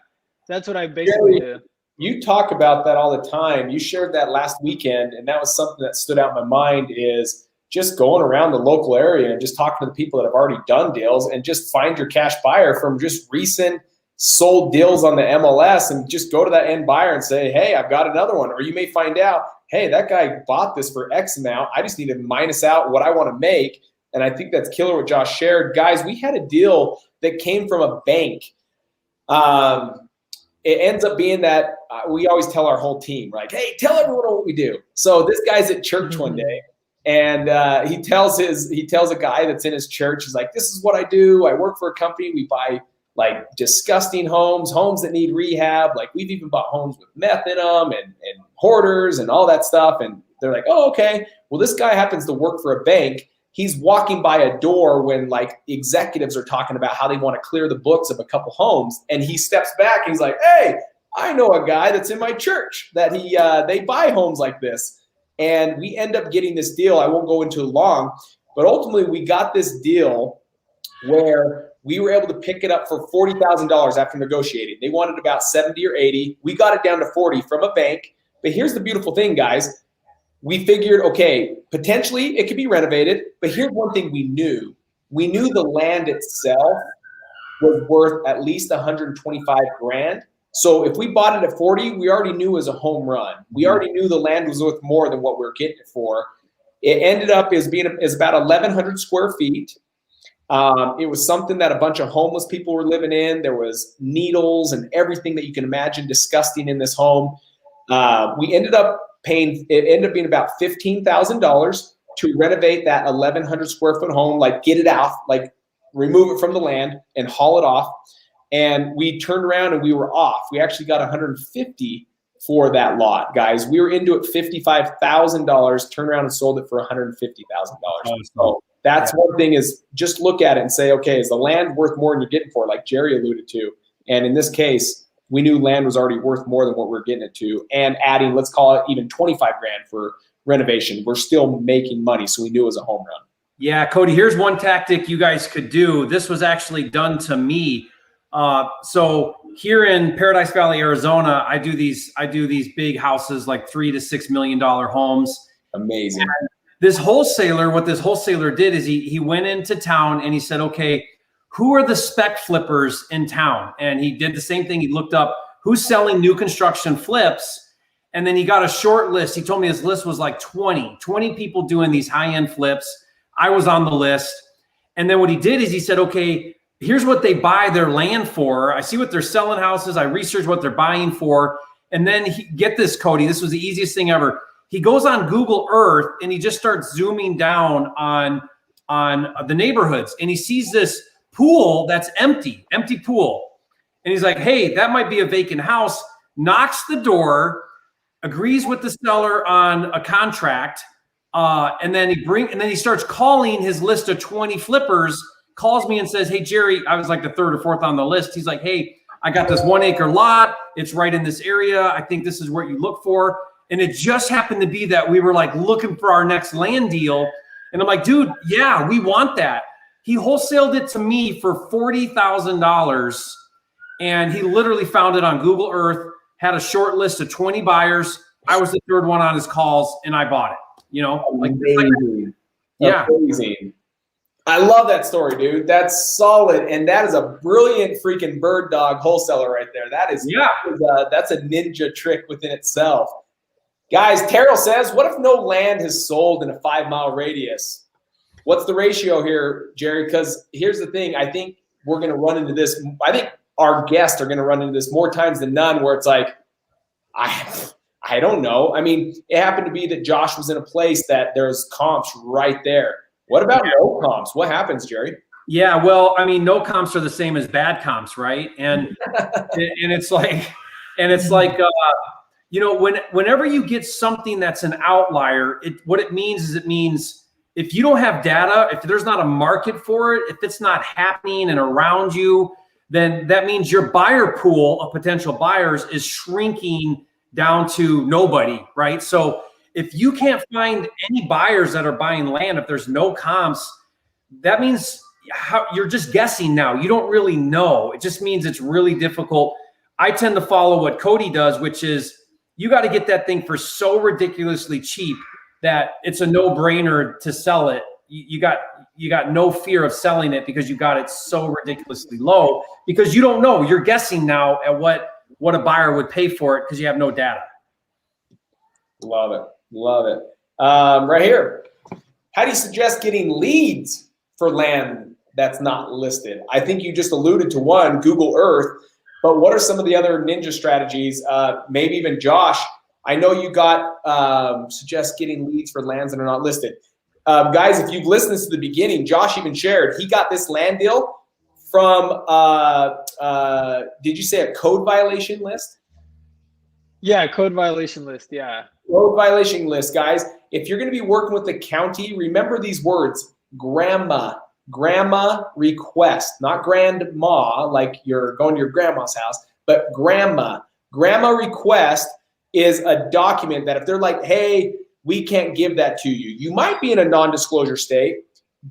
that's what I basically do. You talk about that all the time. You shared that last weekend, and that was something that stood out in my mind is just going around the local area and just talking to the people that have already done deals and just find your cash buyer from just recent sold deals on the MLS and just go to that end buyer and say, hey, I've got another one. Or you may find out, hey, that guy bought this for X amount. I just need to minus out what I want to make. And I think that's killer what Josh shared. Guys, we had a deal that came from a bank. It ends up being that we always tell our whole team, like, hey, tell everyone what we do. So this guy's at church one day, and he tells a guy that's in his church, he's like, this is what I do. I work for a company. We buy like disgusting homes that need rehab. Like we've even bought homes with meth in them and hoarders and all that stuff. And they're like, oh, okay. Well, this guy happens to work for a bank. He's walking by a door when like executives are talking about how they want to clear the books of a couple homes. And he steps back and he's like, hey, I know a guy that's in my church that they buy homes like this. And we end up getting this deal. I won't go into it long, but ultimately we got this deal where we were able to pick it up for $40,000 after negotiating. They wanted about 70 or 80. We got it down to 40 from a bank. But here's the beautiful thing, guys. We figured, okay, potentially it could be renovated, but here's one thing we knew. We knew the land itself was worth at least $125,000. So if we bought it at 40, we already knew it was a home run. We already knew the land was worth more than what we were getting it for. It ended up as about 1,100 square feet. It was something that a bunch of homeless people were living in. There was needles and everything that you can imagine disgusting in this home. It ended up being about $15,000 to renovate that 1,100 square foot home, like get it out, like remove it from the land and haul it off. And we turned around and we were off. We actually got $150,000 for that lot, guys. We were into it $55,000, turned around and sold it for $150,000. So that's one thing is just look at it and say, okay, is the land worth more than you're getting for it, like Jerry alluded to? And in this case, we knew land was already worth more than what we were getting it to, and adding, let's call it even $25,000 for renovation. We're still making money, so we knew it was a home run. Yeah, Cody, here's one tactic you guys could do. This was actually done to me. So here in Paradise Valley, Arizona, I do these big houses, like $3 to $6 million homes. Amazing. And what this wholesaler did is he went into town and he said, okay, who are the spec flippers in town? And he did the same thing. He looked up who's selling new construction flips. And then he got a short list. He told me his list was like 20 people doing these high-end flips. I was on the list. And then what he did is he said, okay, here's what they buy their land for. I see what they're selling houses. I research what they're buying for. And then get this, Cody, this was the easiest thing ever. He goes on Google Earth and he just starts zooming down on the neighborhoods. And he sees this pool that's empty pool. And he's like, hey, that might be a vacant house. Knocks the door, agrees with the seller on a contract. And then he starts calling his list of 20 flippers, calls me and says, hey, Jerry, I was like the third or fourth on the list. He's like, hey, I got this 1 acre lot. It's right in this area. I think this is what you look for. And it just happened to be that we were like looking for our next land deal. And I'm like, dude, yeah, we want that. He wholesaled it to me for $40,000. And he literally found it on Google Earth, had a short list of 20 buyers. I was the third one on his calls and I bought it. You know, amazing. Yeah. Amazing. I love that story, dude. That's solid. And that is a brilliant freaking bird dog wholesaler right there. That's a ninja trick within itself. Guys, Terrell says, what if no land has sold in a 5-mile radius? What's the ratio here, Jerry? Because here's the thing. I think we're going to run into this. I think our guests are going to run into this more times than none where it's like, I don't know. I mean, it happened to be that Josh was in a place that there's comps right there. What about no comps? What happens, Jerry? Yeah, well, I mean, no comps are the same as bad comps, right? And it's like, you know, whenever you get something that's an outlier, what it means is if you don't have data, if there's not a market for it, if it's not happening and around you, then that means your buyer pool of potential buyers is shrinking down to nobody, right? So if you can't find any buyers that are buying land, if there's no comps, that means you're just guessing now. You don't really know. It just means it's really difficult. I tend to follow what Cody does, which is you got to get that thing for so ridiculously cheap that it's a no-brainer to sell it. You got no fear of selling it because you got it so ridiculously low because you don't know. You're guessing now at what a buyer would pay for it because you have no data. Love it. Love it. Right here. How do you suggest getting leads for land that's not listed? I think you just alluded to one, Google Earth, but what are some of the other ninja strategies? Maybe even Josh, I know you got suggest getting leads for lands that are not listed. Guys, if you've listened to the beginning, Josh even shared, he got this land deal from, did you say a code violation list? Yeah, code violation list, yeah. Code violation list, guys. If you're going to be working with the county, remember these words, grandma request, not grandma, like you're going to your grandma's house, but grandma. Grandma request is a document that if they're like, hey, we can't give that to you. You might be in a non-disclosure state,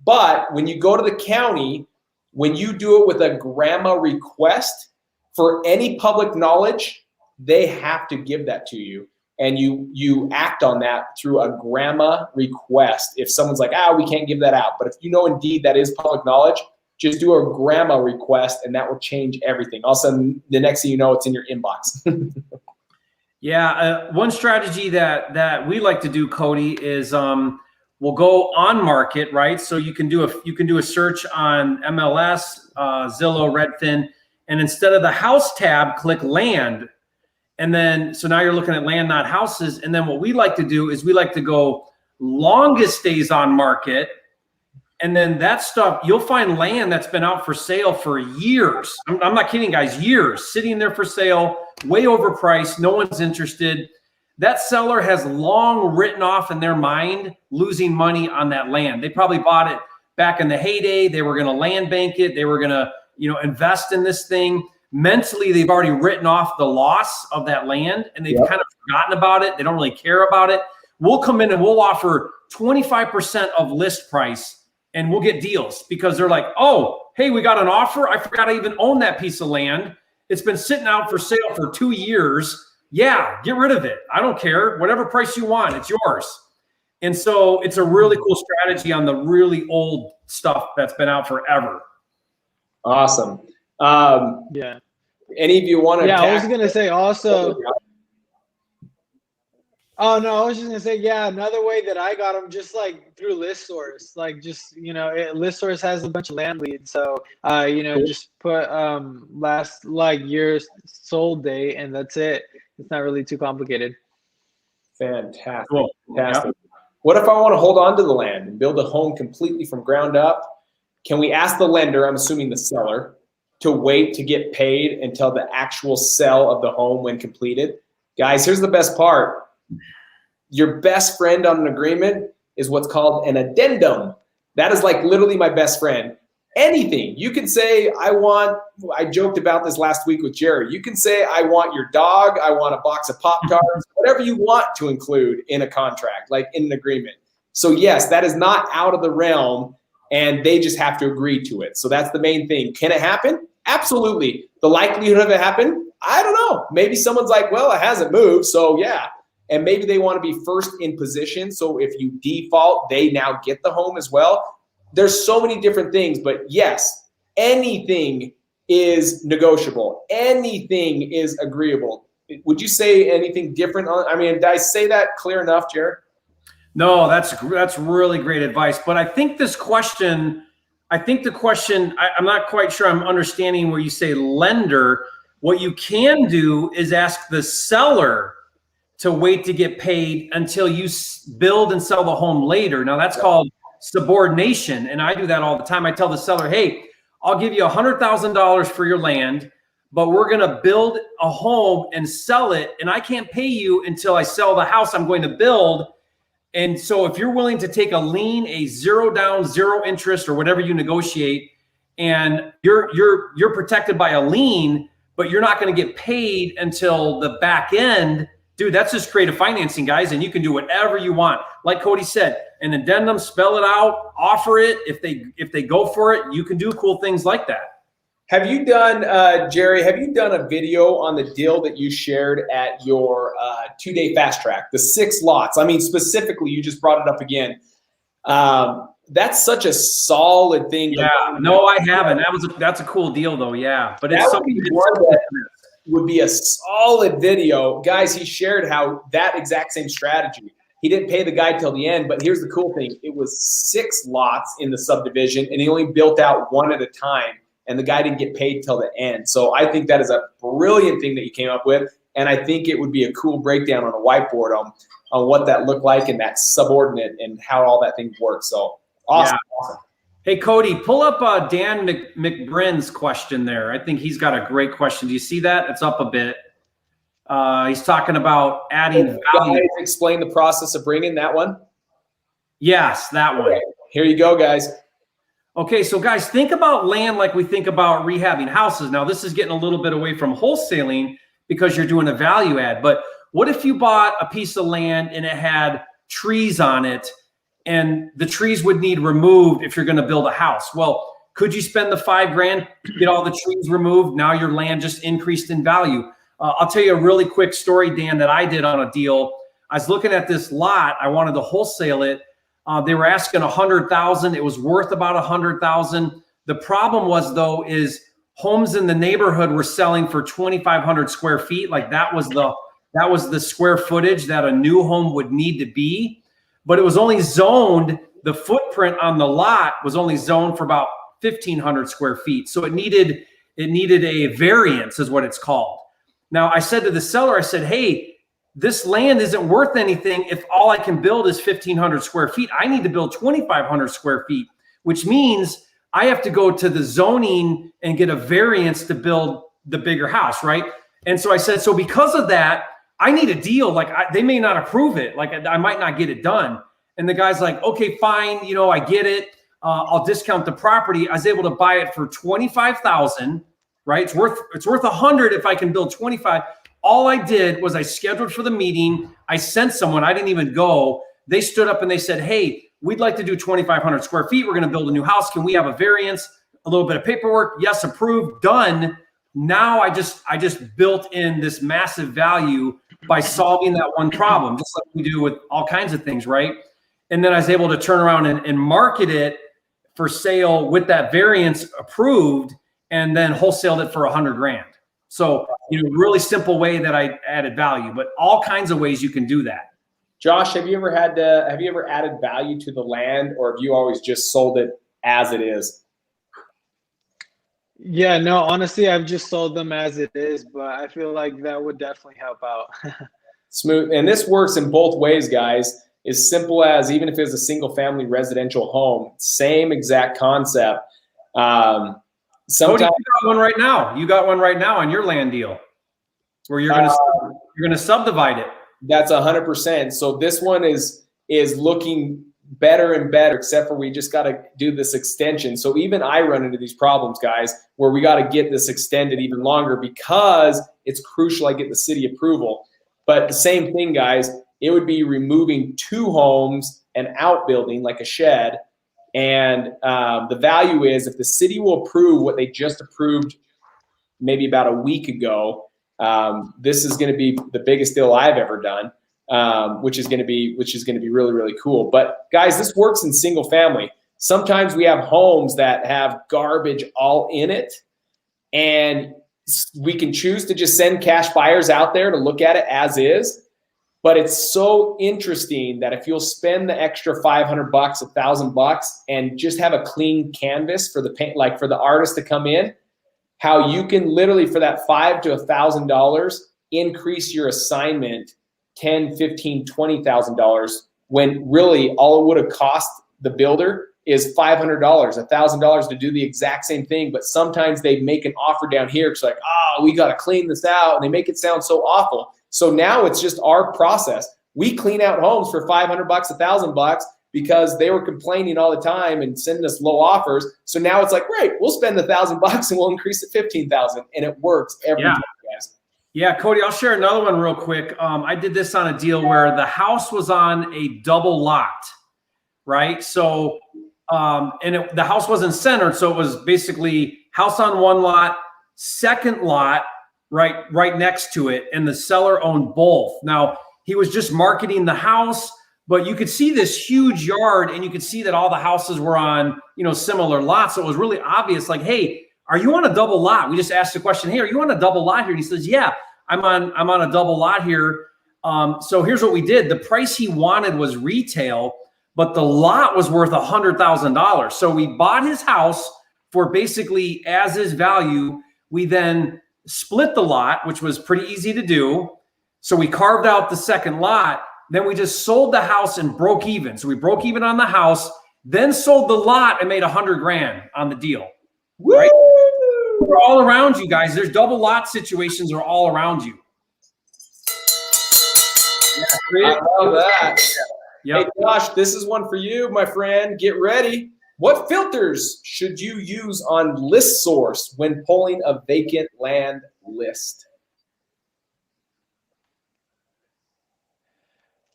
but when you go to the county, when you do it with a grandma request for any public knowledge, they have to give that to you. And you act on that through a grandma request. If someone's like, we can't give that out. But if you know indeed that is public knowledge, just do a grandma request and that will change everything. All of a sudden, the next thing you know, it's in your inbox. Yeah, one strategy that we like to do, Cody, is we'll go on market, right? So you can do a search on MLS, Zillow, Redfin, and instead of the house tab, click land. And then, so now you're looking at land, not houses. And then what we like to do is we like to go longest days on market. And then that stuff, you'll find land that's been out for sale for years. I'm not kidding, guys, years, sitting there for sale, way overpriced. No one's interested. That seller has long written off in their mind losing money on that land. They probably bought it back in the heyday. They were going to land bank it. They were going to, invest in this thing. Mentally, they've already written off the loss of that land and they've kind of forgotten about it. They don't really care about it. We'll come in and we'll offer 25% of list price and we'll get deals because they're like, oh, hey, we got an offer. I forgot I even own that piece of land. It's been sitting out for sale for 2 years. Yeah, get rid of it. I don't care. Whatever price you want, it's yours. And so it's a really cool strategy on the really old stuff that's been out forever. Awesome. Yeah. Any of you want to? Yeah, I was gonna say also. Oh no, I was just gonna say, yeah, another way that I got them just like through ListSource, like just ListSource has a bunch of land leads, so just put last like year's sold date, and that's it. It's not really too complicated. Fantastic. Cool. Fantastic. Yeah. What if I want to hold on to the land and build a home completely from ground up? Can we ask the lender, I'm assuming the seller, to wait to get paid until the actual sale of the home when completed? Guys, here's the best part. Your best friend on an agreement is what's called an addendum. That is like literally my best friend. Anything. You can say, I joked about this last week with Jerry. You can say, I want your dog. I want a box of Pop-Tarts, whatever you want to include in a contract, like in an agreement. So yes, that is not out of the realm, and they just have to agree to it. So that's the main thing. Can it happen? Absolutely. The likelihood of it happening? I don't know. Maybe someone's like, well, it hasn't moved, so yeah. And maybe they want to be first in position. So if you default, they now get the home as well. There's so many different things, but yes, anything is negotiable. Anything is agreeable. Would you say anything different? Did I say that clear enough, Jared? No, that's really great advice. But I think the question, I'm not quite sure I'm understanding where you say lender. What you can do is ask the seller to wait to get paid until you build and sell the home later. Now that's called subordination. And I do that all the time. I tell the seller, hey, I'll give you $100,000 for your land, but we're going to build a home and sell it. And I can't pay you until I sell the house I'm going to build. And so if you're willing to take a lien, a 0 down, 0 interest, or whatever you negotiate, and you're protected by a lien, but you're not going to get paid until the back end, dude, that's just creative financing, guys, and you can do whatever you want. Like Cody said, an addendum, spell it out, offer it. If they go for it, you can do cool things like that. Have you done, Jerry, a video on the deal that you shared at your 2-day fast track, the 6 lots? Specifically, you just brought it up again. That's such a solid thing. Yeah, no, I haven't. That's a cool deal, though. Yeah, but it's something would be a solid video. Guys, he shared how that exact same strategy. He didn't pay the guy till the end, but here's the cool thing. It was 6 lots in the subdivision, and he only built out 1 at a time, and the guy didn't get paid till the end. So I think that is a brilliant thing that you came up with, and I think it would be a cool breakdown on a whiteboard on what that looked like and that subordinate and how all that thing works. So awesome. Yeah. Awesome. Hey, Cody, pull up Dan McBrin's question there. I think he's got a great question. Do you see that? It's up a bit. He's talking about adding value. Guys, explain the process of bringing that one. Yes, that one. Okay. Here you go, guys. Okay, so guys, think about land like we think about rehabbing houses. Now, this is getting a little bit away from wholesaling because you're doing a value add. But what if you bought a piece of land and it had trees on it, and the trees would need removed if you're going to build a house? Well, could you spend the $5,000 to get all the trees removed? Now your land just increased in value. I'll tell you a really quick story, Dan, that I did on a deal. I was looking at this lot. I wanted to wholesale it. They were asking $100,000. It was worth about $100,000. The problem was, though, is homes in the neighborhood were selling for 2,500 square feet. Like that was the square footage that a new home would need to be. But it was only zoned, the footprint on the lot was only zoned for about 1,500 square feet. So it needed a variance, is what it's called. Now, I said to the seller, I said, hey, this land isn't worth anything if all I can build is 1,500 square feet. I need to build 2,500 square feet, which means I have to go to the zoning and get a variance to build the bigger house, right? And so I said, so because of that, I need a deal. Like they may not approve it. Like I might not get it done. And the guy's like, okay, fine. I get it. I'll discount the property. I was able to buy it for $25,000, right? It's worth $100 if I can build 25. All I did was I scheduled for the meeting. I sent someone. I didn't even go. They stood up and they said, hey, we'd like to do 2,500 square feet. We're going to build a new house. Can we have a variance? A little bit of paperwork. Yes, approved, done. Now I just built in this massive value by solving that one problem, just like we do with all kinds of things, right? And then I was able to turn around and market it for sale with that variance approved, and then wholesaled it for $100,000. So, really simple way that I added value, but all kinds of ways you can do that. Josh, have you ever added value to the land, or have you always just sold it as it is? Yeah, no, honestly, I've just sold them as it is, but I feel like that would definitely help out. Smooth. And this works in both ways, guys. As simple as, even if it's a single family residential home, same exact concept. Sometimes you got one right now. You got one right now on your land deal where you're going to subdivide it. That's 100%. So this one is looking better and better, except for we just got to do this extension. So even I run into these problems, guys, where we got to get this extended even longer because it's crucial I get the city approval. But the same thing, guys, it would be removing 2 homes and outbuilding like a shed. And the value is, if the city will approve what they just approved maybe about a week ago, this is going to be the biggest deal I've ever done, which is going to be really, really cool. But guys, this works in single family. Sometimes we have homes that have garbage all in it, and we can choose to just send cash buyers out there to look at it as is. But it's so interesting that if you'll spend the extra $500, $1,000, and just have a clean canvas for the paint, like for the artist to come in, how you can literally, for that $500 to $1,000, increase your assignment $10,000, $15,000, $20,000, when really all it would have cost the builder is $500, $1,000 to do the exact same thing. But sometimes they make an offer down here. It's like, we got to clean this out, and they make it sound so awful. So now it's just our process. We clean out homes for $500, $1,000 because they were complaining all the time and sending us low offers. So now it's like, great, we'll spend $1,000 and we'll increase it $15,000, and it works every time, guys. Yeah, Cody, I'll share another one real quick. I did this on a deal where the house was on a double lot, right? So, the house wasn't centered, so it was basically house on one lot, second lot right next to it, and the seller owned both. Now, he was just marketing the house, but you could see this huge yard, and you could see that all the houses were on, similar lots. So it was really obvious, like, hey, are you on a double lot? We just asked the question, hey, are you on a double lot here? And he says, yeah, I'm on a double lot here. So here's what we did. The price he wanted was retail, but the lot was worth $100,000. So we bought his house for basically as is value. We then split the lot, which was pretty easy to do. So we carved out the second lot. Then we just sold the house and broke even. So we broke even on the house, then sold the lot and made $100,000 on the deal. Right? We're all around you guys. There's double lot situations are all around you. I love that. Yep. Hey, Josh, this is one for you, my friend. Get ready. What filters should you use on list source when pulling a vacant land list?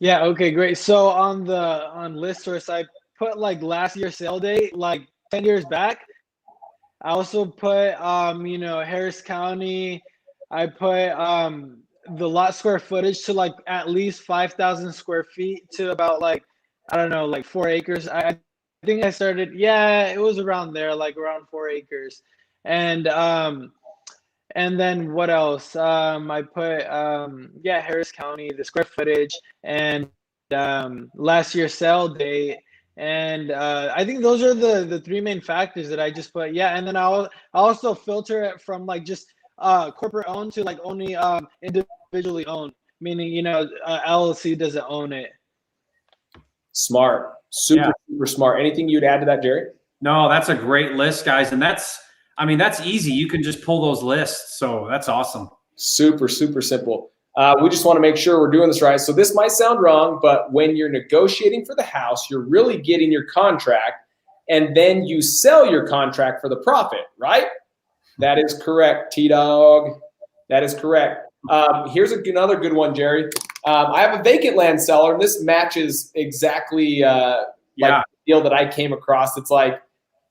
Yeah, okay, great. So on list source, I put like last year's sale date, like 10 years back. I also put Harris County. I put the lot square footage to like at least 5,000 square feet to about like, I don't know, like 4 acres. I think I started, it was around there, like around 4 acres. And then what else? I put Harris County, the square footage, and last year's sale date. And I think those are the 3 main factors that I just put. Yeah, and then I'll also filter it from like just corporate owned to like only individually owned, meaning LLC doesn't own it. Smart, super smart. Anything you'd add to that, Jerry? No, that's a great list, guys, and that's easy. You can just pull those lists, so that's awesome. Super simple. We just want to make sure we're doing this right. So this might sound wrong, but when you're negotiating for the house, you're really getting your contract, and then you sell your contract for the profit, right? That is correct, Tdog. That is correct. Here's another good one, Jerry. I have a vacant land seller. This matches exactly like the deal that I came across. It's like,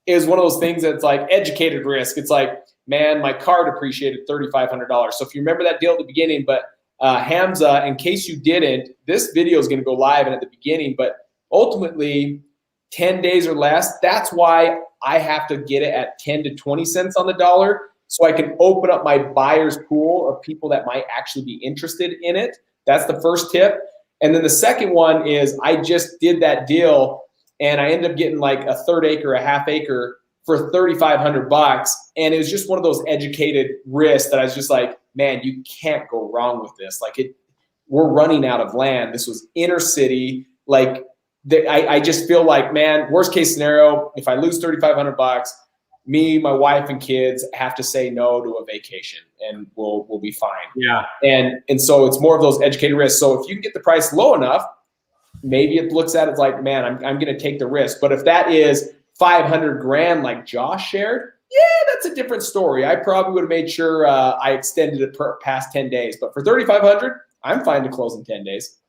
it was one of those things that's like educated risk. It's like, man, my car depreciated $3,500. So if you remember that deal at the beginning, but Hamza, in case you didn't, this video is going to go live and at the beginning, but ultimately 10 days or less. That's why I have to get it at 10 to 20 cents on the dollar. so I can open up my buyer's pool of people that might actually be interested in it. That's the first tip. And then the second one is I just did that deal and I ended up getting like a third acre, a half acre for $3,500. And it was just one of those educated risks that I was just like, man, you can't go wrong with this. Like we're running out of land. This was inner city. Like I just feel like, man, worst case scenario, if I lose $3,500, me, my wife, and kids have to say no to a vacation, and we'll be fine. Yeah. And so it's more of those educated risks. So if you can get the price low enough, maybe it looks at it like, man, I'm going to take the risk. But if that is 500 grand, like Josh shared, yeah, that's a different story. I probably would have made sure I extended it past 10 days. But for 3,500, I'm fine to close in 10 days.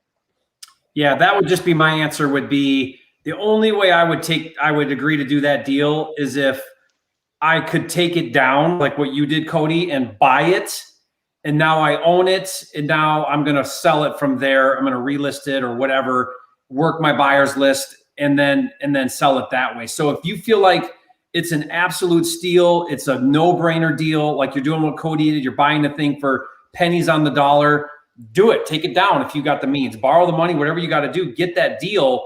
Yeah, that would just be my answer. Would be the only way I would agree to do that deal is if I could take it down like what you did, Cody, and buy it. And now I own it. And now I'm going to sell it from there. I'm going to relist it or whatever, work my buyer's list and then sell it that way. So if you feel like it's an absolute steal, it's a no-brainer deal, like you're doing what Cody did, you're buying the thing for pennies on the dollar, do it. Take it down if you got the means. Borrow the money, whatever you got to do, get that deal.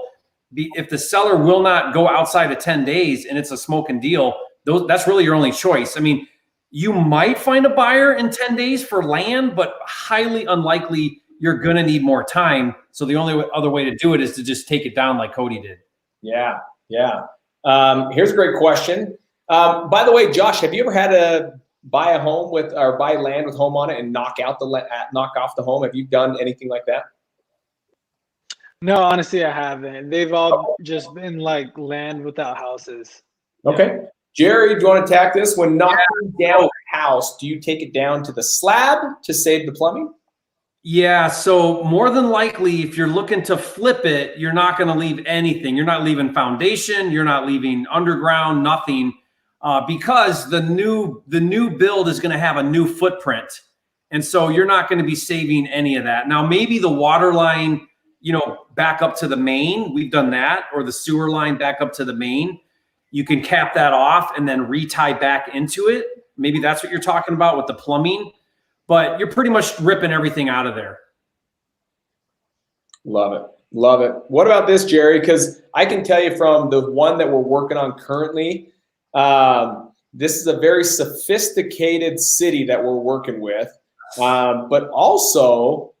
If the seller will not go outside of 10 days and it's a smoking deal, that's really your only choice. I mean, you might find a buyer in 10 days for land, but highly unlikely you're going to need more time. So the only other way to do it is to just take it down like Cody did. Yeah. Here's a great question. By the way, Josh, have you ever had to buy a home with or buy land with home on it and knock off the home? Have you done anything like that? No, honestly, I haven't. They've all just been like land without houses. Okay. Jerry, do you want to attack this? When knocking down a house, do you take it down to the slab to save the plumbing? Yeah, so more than likely, if you're looking to flip it, you're not going to leave anything. You're not leaving foundation. You're not leaving underground, nothing, because the new build is going to have a new footprint. And so you're not going to be saving any of that. Now, maybe the water line, back up to the main. We've done that. Or the sewer line back up to the main. You can cap that off and then retie back into it. Maybe that's what you're talking about with the plumbing. But you're pretty much ripping everything out of there. Love it. What about this, Jerry? Because I can tell you from the one that we're working on currently, this is a very sophisticated city that we're working with. But also,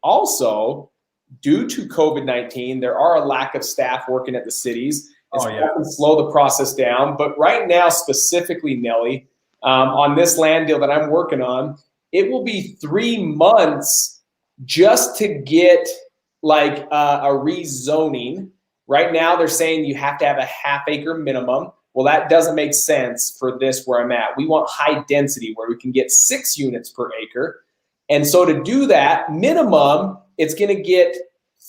due to COVID-19, there are a lack of staff working at the cities. It's helping slow the process down. But right now, specifically, Nelly, on this land deal that I'm working on, it will be 3 months just to get like a rezoning. Right now, they're saying you have to have a half-acre minimum. Well, that doesn't make sense for this where I'm at. We want high density where we can get 6 units per acre. And so to do that, minimum, it's going to get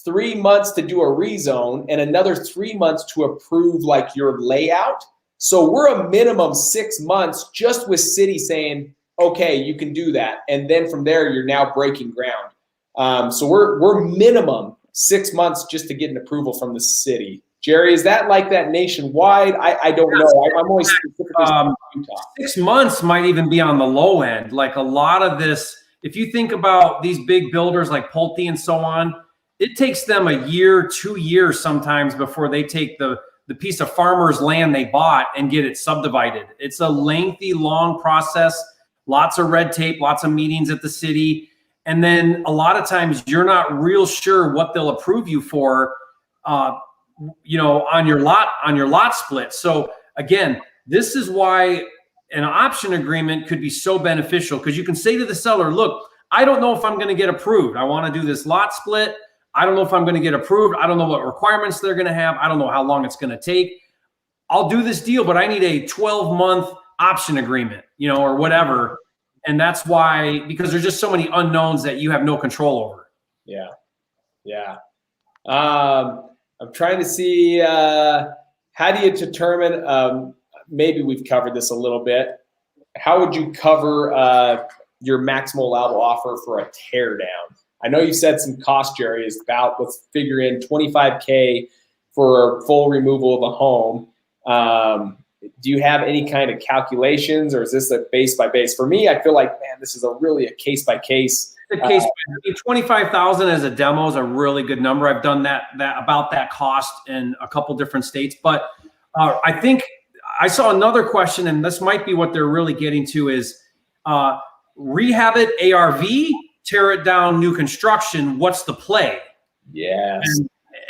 3 months to do a rezone and another 3 months to approve like your layout. So we're a minimum 6 months just with city saying, okay, you can do that. And then from there, you're now breaking ground. So we're minimum 6 months just to get an approval from the city. Jerry, is that like that nationwide? I don't know. I'm only specifically Utah. 6 months might even be on the low end. Like a lot of this, if you think about these big builders like Pulte and so on, it takes them a year, 2 years sometimes before they take the piece of farmer's land they bought and get it subdivided. It's a lengthy, long process. Lots of red tape, lots of meetings at the city. And then a lot of times you're not real sure what they'll approve you for, on your lot split. So again, this is why an option agreement could be so beneficial because you can say to the seller, look, I don't know if I'm going to get approved. I want to do this lot split. I don't know if I'm going to get approved. I don't know what requirements they're going to have. I don't know how long it's going to take. I'll do this deal, but I need a 12-month option agreement, or whatever. And that's why, because there's just so many unknowns that you have no control over. Yeah. I'm trying to see, how do you determine, maybe we've covered this a little bit. How would you cover your maximal allowable offer for a tear down? I know you said some cost, Jerry, is about, let's figure in $25K for full removal of a home. do you have any kind of calculations, or is this a base by base? For me, I feel like, man, this is really a case by case. The case 25,000 as a demo is a really good number. I've done that about that cost in a couple different states, but I think I saw another question, and this might be what they're really getting to, is rehab it ARV, tear it down, new construction. What's the play? Yes.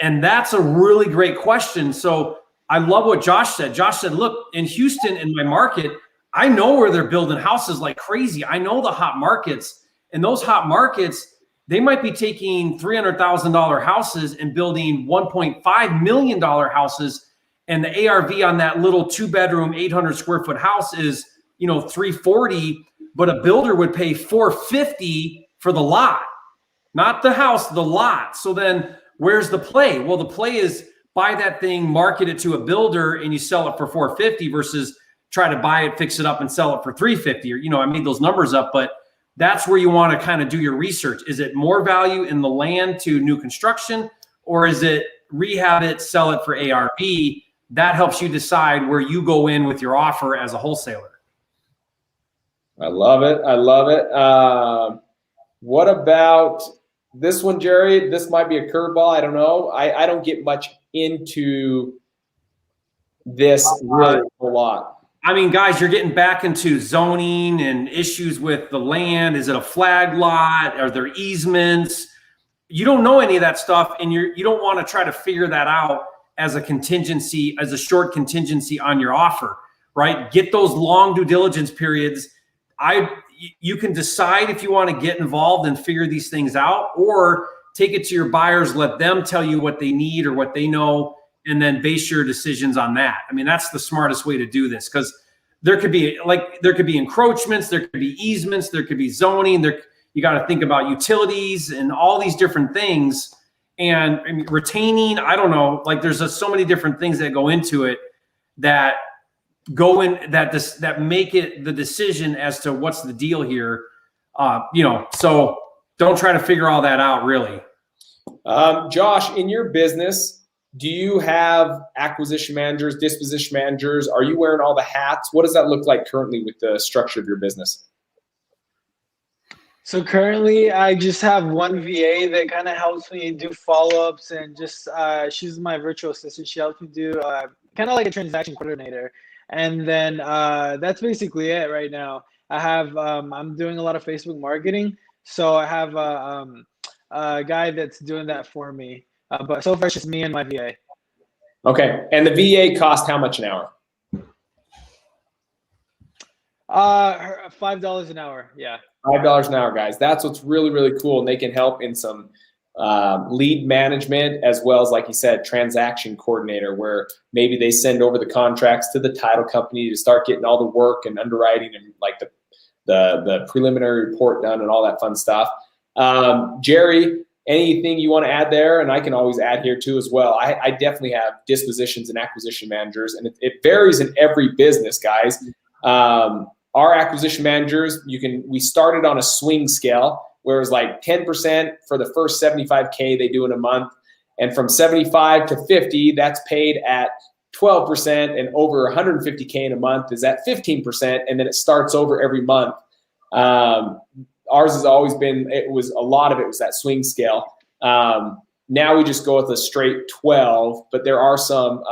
And that's a really great question. So I love what Josh said. Josh said, look, in Houston, in my market, I know where they're building houses like crazy. I know the hot markets. And those hot markets, they might be taking $300,000 houses and building $1.5 million houses. And the ARV on that little 2-bedroom, 800 square foot house is, $340, but a builder would pay $450 for the lot, not the house, the lot. So then where's the play? Well, the play is buy that thing, market it to a builder, and you sell it for $450 versus try to buy it, fix it up, and sell it for $350. Or, I made those numbers up, but that's where you want to kind of do your research. Is it more value in the land to new construction, or is it rehab it, sell it for ARV? That helps you decide where you go in with your offer as a wholesaler. I love it. I love it. What about this one, Jerry? This might be a curveball. I don't know. I don't get much into this really a lot. I mean, guys, you're getting back into zoning and issues with the land. Is it a flag lot? Are there easements? You don't know any of that stuff, and you don't want to try to figure that out as a contingency, as a short contingency on your offer, right? Get those long due diligence periods. You can decide if you want to get involved and figure these things out, or take it to your buyers, let them tell you what they need or what they know, and then base your decisions on that. I mean, that's the smartest way to do this, because there could be encroachments, there could be easements, there could be zoning, you got to think about utilities and all these different things, and retaining, I don't know, there's so many different things that go into it that that make it the decision as to what's the deal here. So don't try to figure all that out, really. Josh, in your business, do you have acquisition managers, disposition managers? Are you wearing all the hats? What does that look like currently with the structure of your business? So currently, I just have one VA that kind of helps me do follow-ups, and just she's my virtual assistant. She helps me do kind of like a transaction coordinator. And then that's basically it right now. I have I'm doing a lot of Facebook marketing, so I have a guy that's doing that for me. But so far, it's just me and my VA. Okay. And the VA cost how much an hour? $5 an hour. Yeah. $5 an hour, guys. That's what's really, really cool. And they can help in some lead management, as well as, like you said, transaction coordinator, where maybe they send over the contracts to the title company to start getting all the work and underwriting and the preliminary report done and all that fun stuff. Jerry, anything you want to add there? And I can always add here too as well. I definitely have dispositions and acquisition managers, and it varies in every business, guys. Our acquisition managers, we started on a swing scale, where it was like 10% for the first 75K they do in a month. And from 75 to 50, that's paid at 12%, and over 150K in a month is at 15%. And then it starts over every month. Ours has always been, a lot of it was that swing scale. Now we just go with a straight 12, but there are some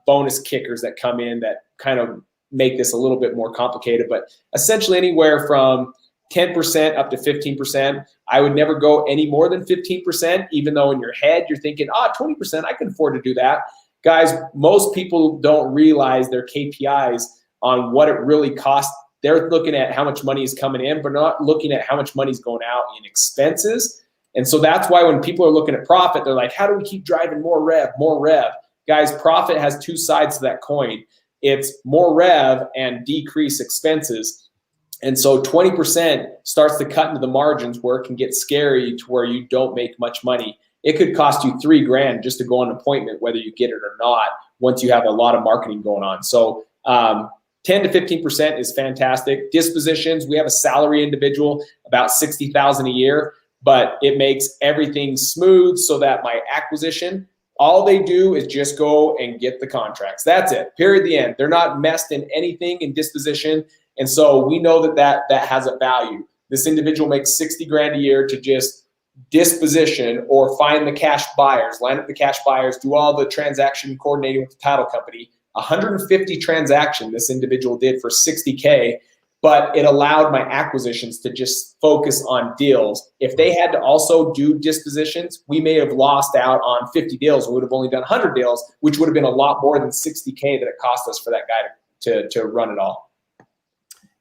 bonus kickers that come in that kind of make this a little bit more complicated. But essentially anywhere from 10% up to 15%. I would never go any more than 15%, even though in your head you're thinking, 20%, I can afford to do that. Guys, most people don't realize their KPIs on what it really costs. They're looking at how much money is coming in, but not looking at how much money is going out in expenses. And so that's why when people are looking at profit, they're like, how do we keep driving more rev, more rev? Guys, profit has two sides to that coin. It's more rev and decrease expenses. And so 20% starts to cut into the margins, where it can get scary to where you don't make much money. It could cost you $3,000 just to go on an appointment, whether you get it or not, once you have a lot of marketing going on. So 10 to 15% is fantastic. Dispositions, we have a salary individual, about $60,000 a year, but it makes everything smooth so that my acquisition, All they do is just go and get the contracts. That's it, period, the end. They're not messed in anything in disposition. And so we know that has a value. This individual makes 60 grand a year to just disposition or find the cash buyers, line up the cash buyers, do all the transaction coordinating with the title company. 150 transaction this individual did for 60K, but it allowed my acquisitions to just focus on deals. If they had to also do dispositions, we may have lost out on 50 deals. We would have only done 100 deals, which would have been a lot more than 60K that it cost us for that guy to run it all.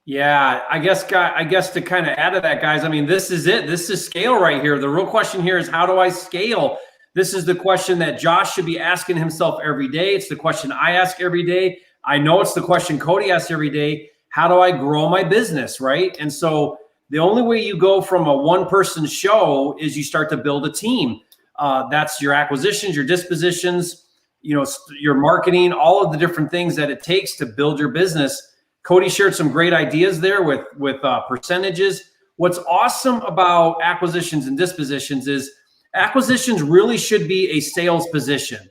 Yeah, I guess to kind of add to that, guys, I mean, this is it. This is scale right here. The real question here is, how do I scale? This is the question that Josh should be asking himself every day. It's the question I ask every day. I know it's the question Cody asks every day. How do I grow my business, right? And so the only way you go from a one-person show is you start to build a team. That's your acquisitions, your dispositions, your marketing, all of the different things that it takes to build your business. Cody shared some great ideas there with percentages. What's awesome about acquisitions and dispositions is acquisitions really should be a sales position,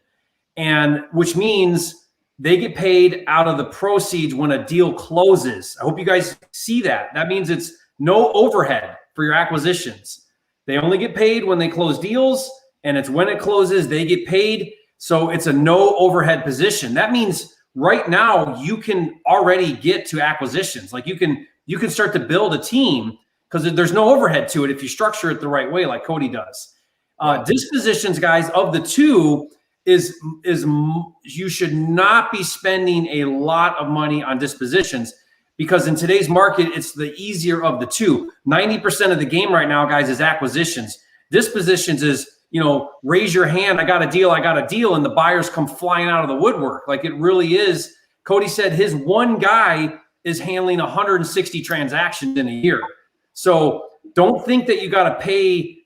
and which means they get paid out of the proceeds when a deal closes. I hope you guys see that. That means it's no overhead for your acquisitions. They only get paid when they close deals, and it's when it closes they get paid. So it's a no overhead position. That means right now you can already get to acquisitions. Like you can start to build a team because there's no overhead to it if you structure it the right way, like Cody does. Dispositions, guys, of the two is you should not be spending a lot of money on dispositions, because in today's market, it's the easier of the two. 90% of the game right now, guys, is acquisitions. Dispositions is, raise your hand, I got a deal, and the buyers come flying out of the woodwork. Like it really is. Cody said his one guy is handling 160 transactions in a year. So don't think that you got to pay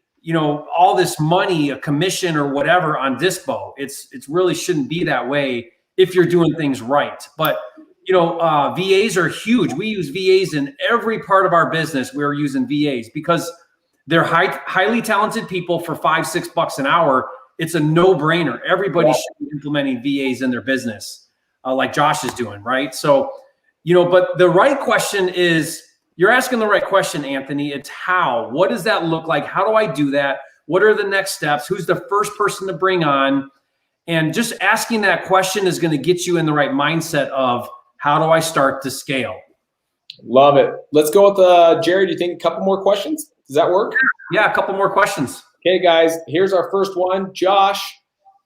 all this money, a commission or whatever on dispo. It's really shouldn't be that way if you're doing things right. But, VAs are huge. We use VAs in every part of our business. We're using VAs because they're highly talented people for $5-6 an hour. It's a no-brainer. Everybody should be implementing VAs in their business, like Josh is doing, right? So, but the right question is, you're asking the right question, Anthony. It's how. What does that look like? How do I do that? What are the next steps? Who's the first person to bring on? And just asking that question is going to get you in the right mindset of, how do I start to scale? Love it. Let's go with Jerry. Do you think a couple more questions? Does that work? Yeah, a couple more questions. Okay, guys, here's our first one. Josh,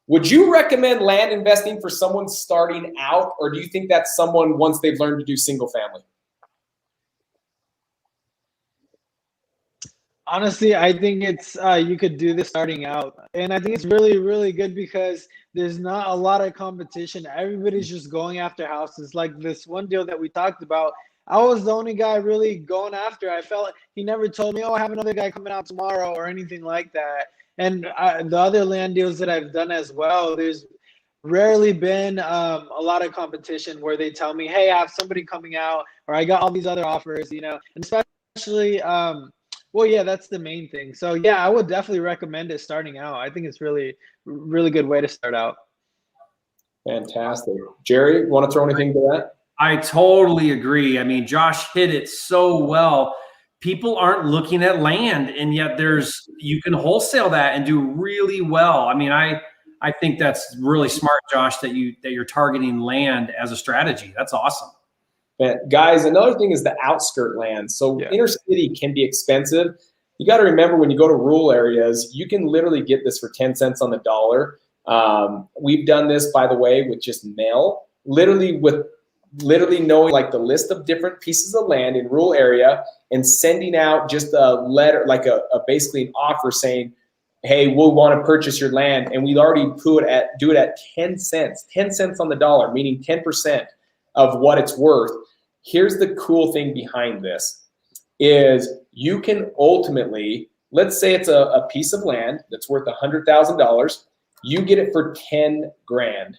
would you recommend land investing for someone starting out, or do you think that's someone once they've learned to do single family? Honestly, I think it's you could do this starting out, and I think it's really, really good because there's not a lot of competition. Everybody's just going after houses. Like this one deal that we talked about, I was the only guy really going after. I felt he never told me, "Oh, I have another guy coming out tomorrow" or anything like that. And the other land deals that I've done as well, there's rarely been a lot of competition where they tell me, "Hey, I have somebody coming out," or "I got all these other offers," and especially. Well, yeah, that's the main thing. So, yeah, I would definitely recommend it starting out. I think it's really, really good way to start out. Fantastic. Jerry, you want to throw anything to that? I totally agree. I mean, Josh hit it so well. People aren't looking at land, and yet you can wholesale that and do really well. I mean, I think that's really smart, Josh, that you're targeting land as a strategy. That's awesome. Guys, another thing is the outskirt land. So inner city can be expensive. You got to remember, when you go to rural areas, you can literally get this for 10 cents on the dollar. We've done this, by the way, with just mail, literally knowing like the list of different pieces of land in rural area and sending out just a letter, like a basically an offer saying, "Hey, we'll want to purchase your land." And we already do it at 10 cents on the dollar, meaning 10% of what it's worth. Here's the cool thing behind this is you can ultimately, let's say it's a piece of land that's worth $100,000. You get it for 10 grand.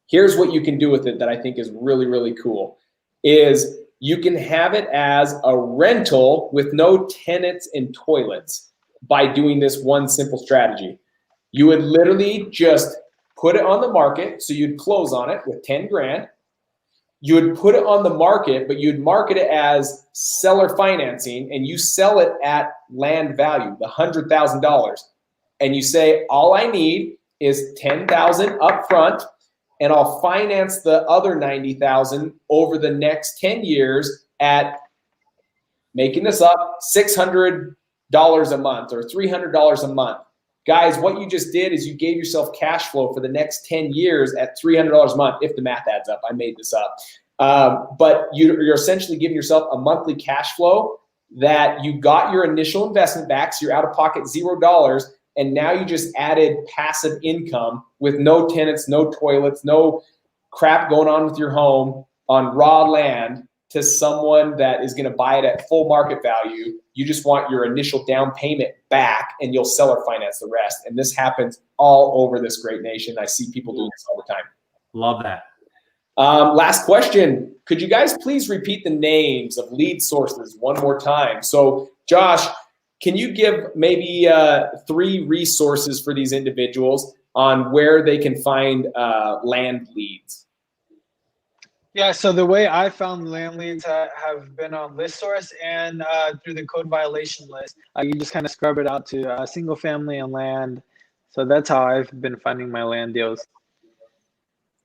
Here's what you can do with it that I think is really, really cool is you can have it as a rental with no tenants and toilets by doing this one simple strategy. You would literally just put it on the market. So you'd close on it with 10 grand. You would put it on the market, but you'd market it as seller financing, and you sell it at land value, the $100,000. And you say, all I need is $10,000 up front, and I'll finance the other $90,000 over the next 10 years at, making this up, $600 a month or $300 a month. Guys, what you just did is you gave yourself cash flow for the next 10 years at $300 a month, if the math adds up. I made this up. But you're essentially giving yourself a monthly cash flow that you got your initial investment back, so you're out of pocket $0, and now you just added passive income with no tenants, no toilets, no crap going on with your home on raw land to someone that is going to buy it at full market value. You just want your initial down payment back, and you'll seller finance the rest. And this happens all over this great nation. I see people doing this all the time. Love that. Last question. Could you guys please repeat the names of lead sources one more time? So Josh, can you give maybe 3 resources for these individuals on where they can find land leads? Yeah, so the way I found land leads have been on ListSource and through the code violation list. You just kind of scrub it out to single family and land. So that's how I've been finding my land deals.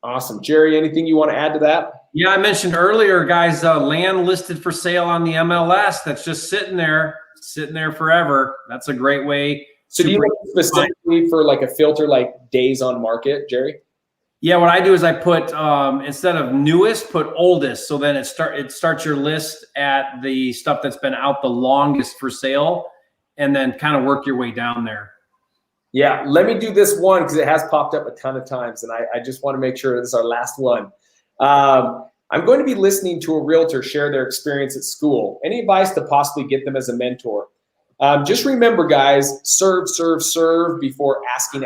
Awesome. Jerry, anything you want to add to that? Yeah, I mentioned earlier, guys, land listed for sale on the MLS that's just sitting there forever. That's a great way. So do you look specifically for like a filter like days on market, Jerry? Yeah, what I do is I put, instead of newest, put oldest. So then it starts your list at the stuff that's been out the longest for sale, and then kind of work your way down there. Yeah, let me do this one because it has popped up a ton of times, and I just want to make sure this is our last one. I'm going to be listening to a realtor share their experience at school. Any advice to possibly get them as a mentor? Just remember, guys, serve before asking.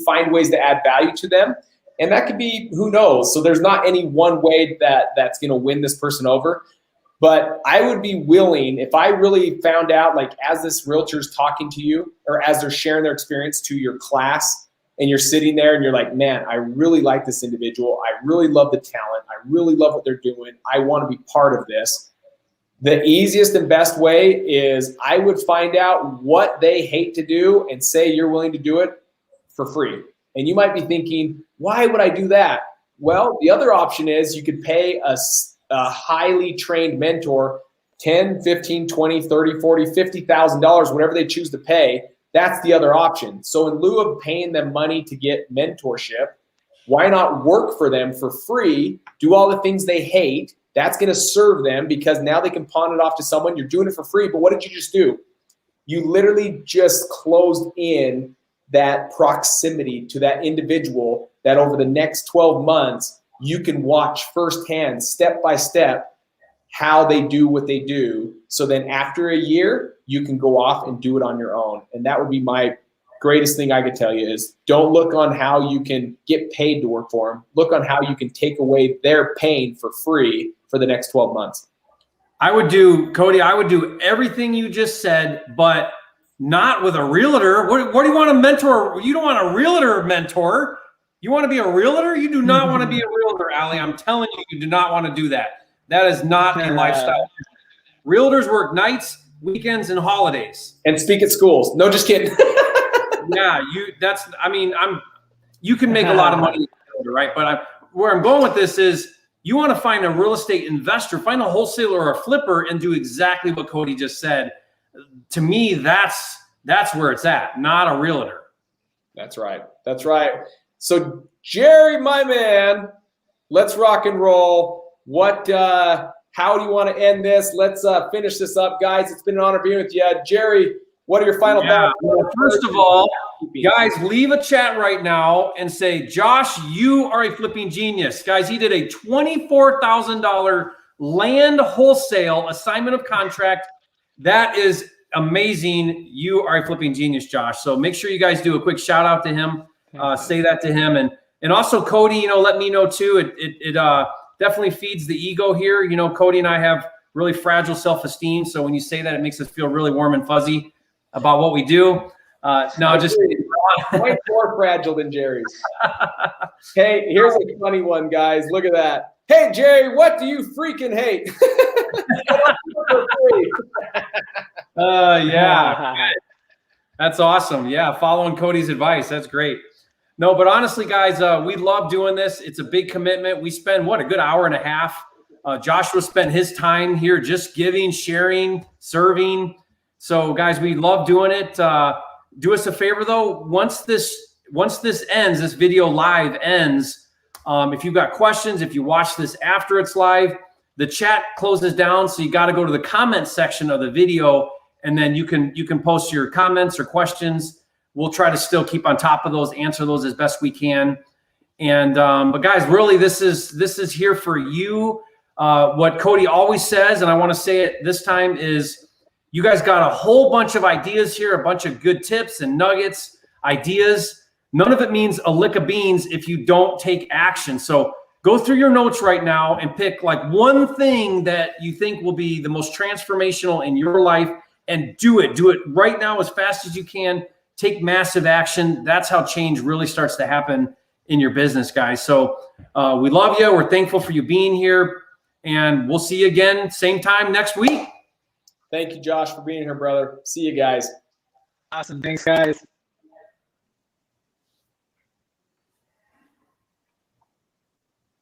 Find ways to add value to them. And that could be, who knows? So there's not any one way that's going to win this person over. But I would be willing, if I really found out, like as this realtor's talking to you or as they're sharing their experience to your class, and you're sitting there and you're like, man, I really like this individual. I really love the talent. I really love what they're doing. I want to be part of this. The easiest and best way is I would find out what they hate to do and say you're willing to do it for free. And you might be thinking, why would I do that? Well, the other option is you could pay a highly trained mentor $10, $15, $20, $30, $40, $50,000, whatever they choose to pay. That's the other option. So in lieu of paying them money to get mentorship, why not work for them for free, do all the things they hate? That's going to serve them because now they can pawn it off to someone. You're doing it for free, but what did you just do? You literally just closed in that proximity to that individual that over the next 12 months, you can watch firsthand, step by step, how they do what they do. So then after a year, you can go off and do it on your own. And that would be my greatest thing I could tell you is don't look on how you can get paid to work for them. Look on how you can take away their pain for free for the next 12 months. Cody, I would do everything you just said, but not with a realtor. What do you want to mentor? You don't want a realtor mentor. You want to be a realtor? You do not want to be a realtor, Allie. I'm telling you, you do not want to do that. That is not a lifestyle. Realtors work nights, weekends, and holidays. And speak at schools. No, just kidding. Yeah, you can make a lot of money, right? But where I'm going with this is you want to find a real estate investor, find a wholesaler or a flipper, and do exactly what Cody just said. To me, that's where it's at, not a realtor. That's right. That's right. So Jerry, my man, let's rock and roll. How do you want to end this? Let's finish this up, guys. It's been an honor being with you. Jerry, what are your final thoughts? Well, first of all, guys, leave a chat right now and say, Josh, you are a flipping genius. Guys, he did a $24,000 land wholesale assignment of contract. That is amazing. You are a flipping genius, Josh. So make sure you guys do a quick shout out to him. Say that to him. And also, Cody, let me know too. It definitely feeds the ego here. Cody and I have really fragile self-esteem. So when you say that, it makes us feel really warm and fuzzy about what we do. No, just Mine's more fragile than Jerry's. Hey, here's a funny one, guys. Look at that. Hey, Jerry, what do you freaking hate? Yeah. That's awesome. Yeah, following Cody's advice. That's great. No, but honestly, guys, we love doing this. It's a big commitment. We spend, a good hour and a half. Joshua spent his time here just giving, sharing, serving. So, guys, we love doing it. Do us a favor, though. Once this ends, this video live ends, if you've got questions, if you watch this after it's live, the chat closes down. So you got to go to the comment section of the video, and then you can post your comments or questions. We'll try to still keep on top of those, answer those as best we can. And but guys, really, this is here for you. What Cody always says, and I want to say it this time, is you guys got a whole bunch of ideas here, a bunch of good tips and nuggets, ideas. None of it means a lick of beans if you don't take action. So go through your notes right now and pick like one thing that you think will be the most transformational in your life and do it. Do it right now as fast as you can. Take massive action. That's how change really starts to happen in your business, guys. So we love you. We're thankful for you being here. And we'll see you again, same time next week. Thank you, Josh, for being here, brother. See you guys. Awesome. Thanks, guys.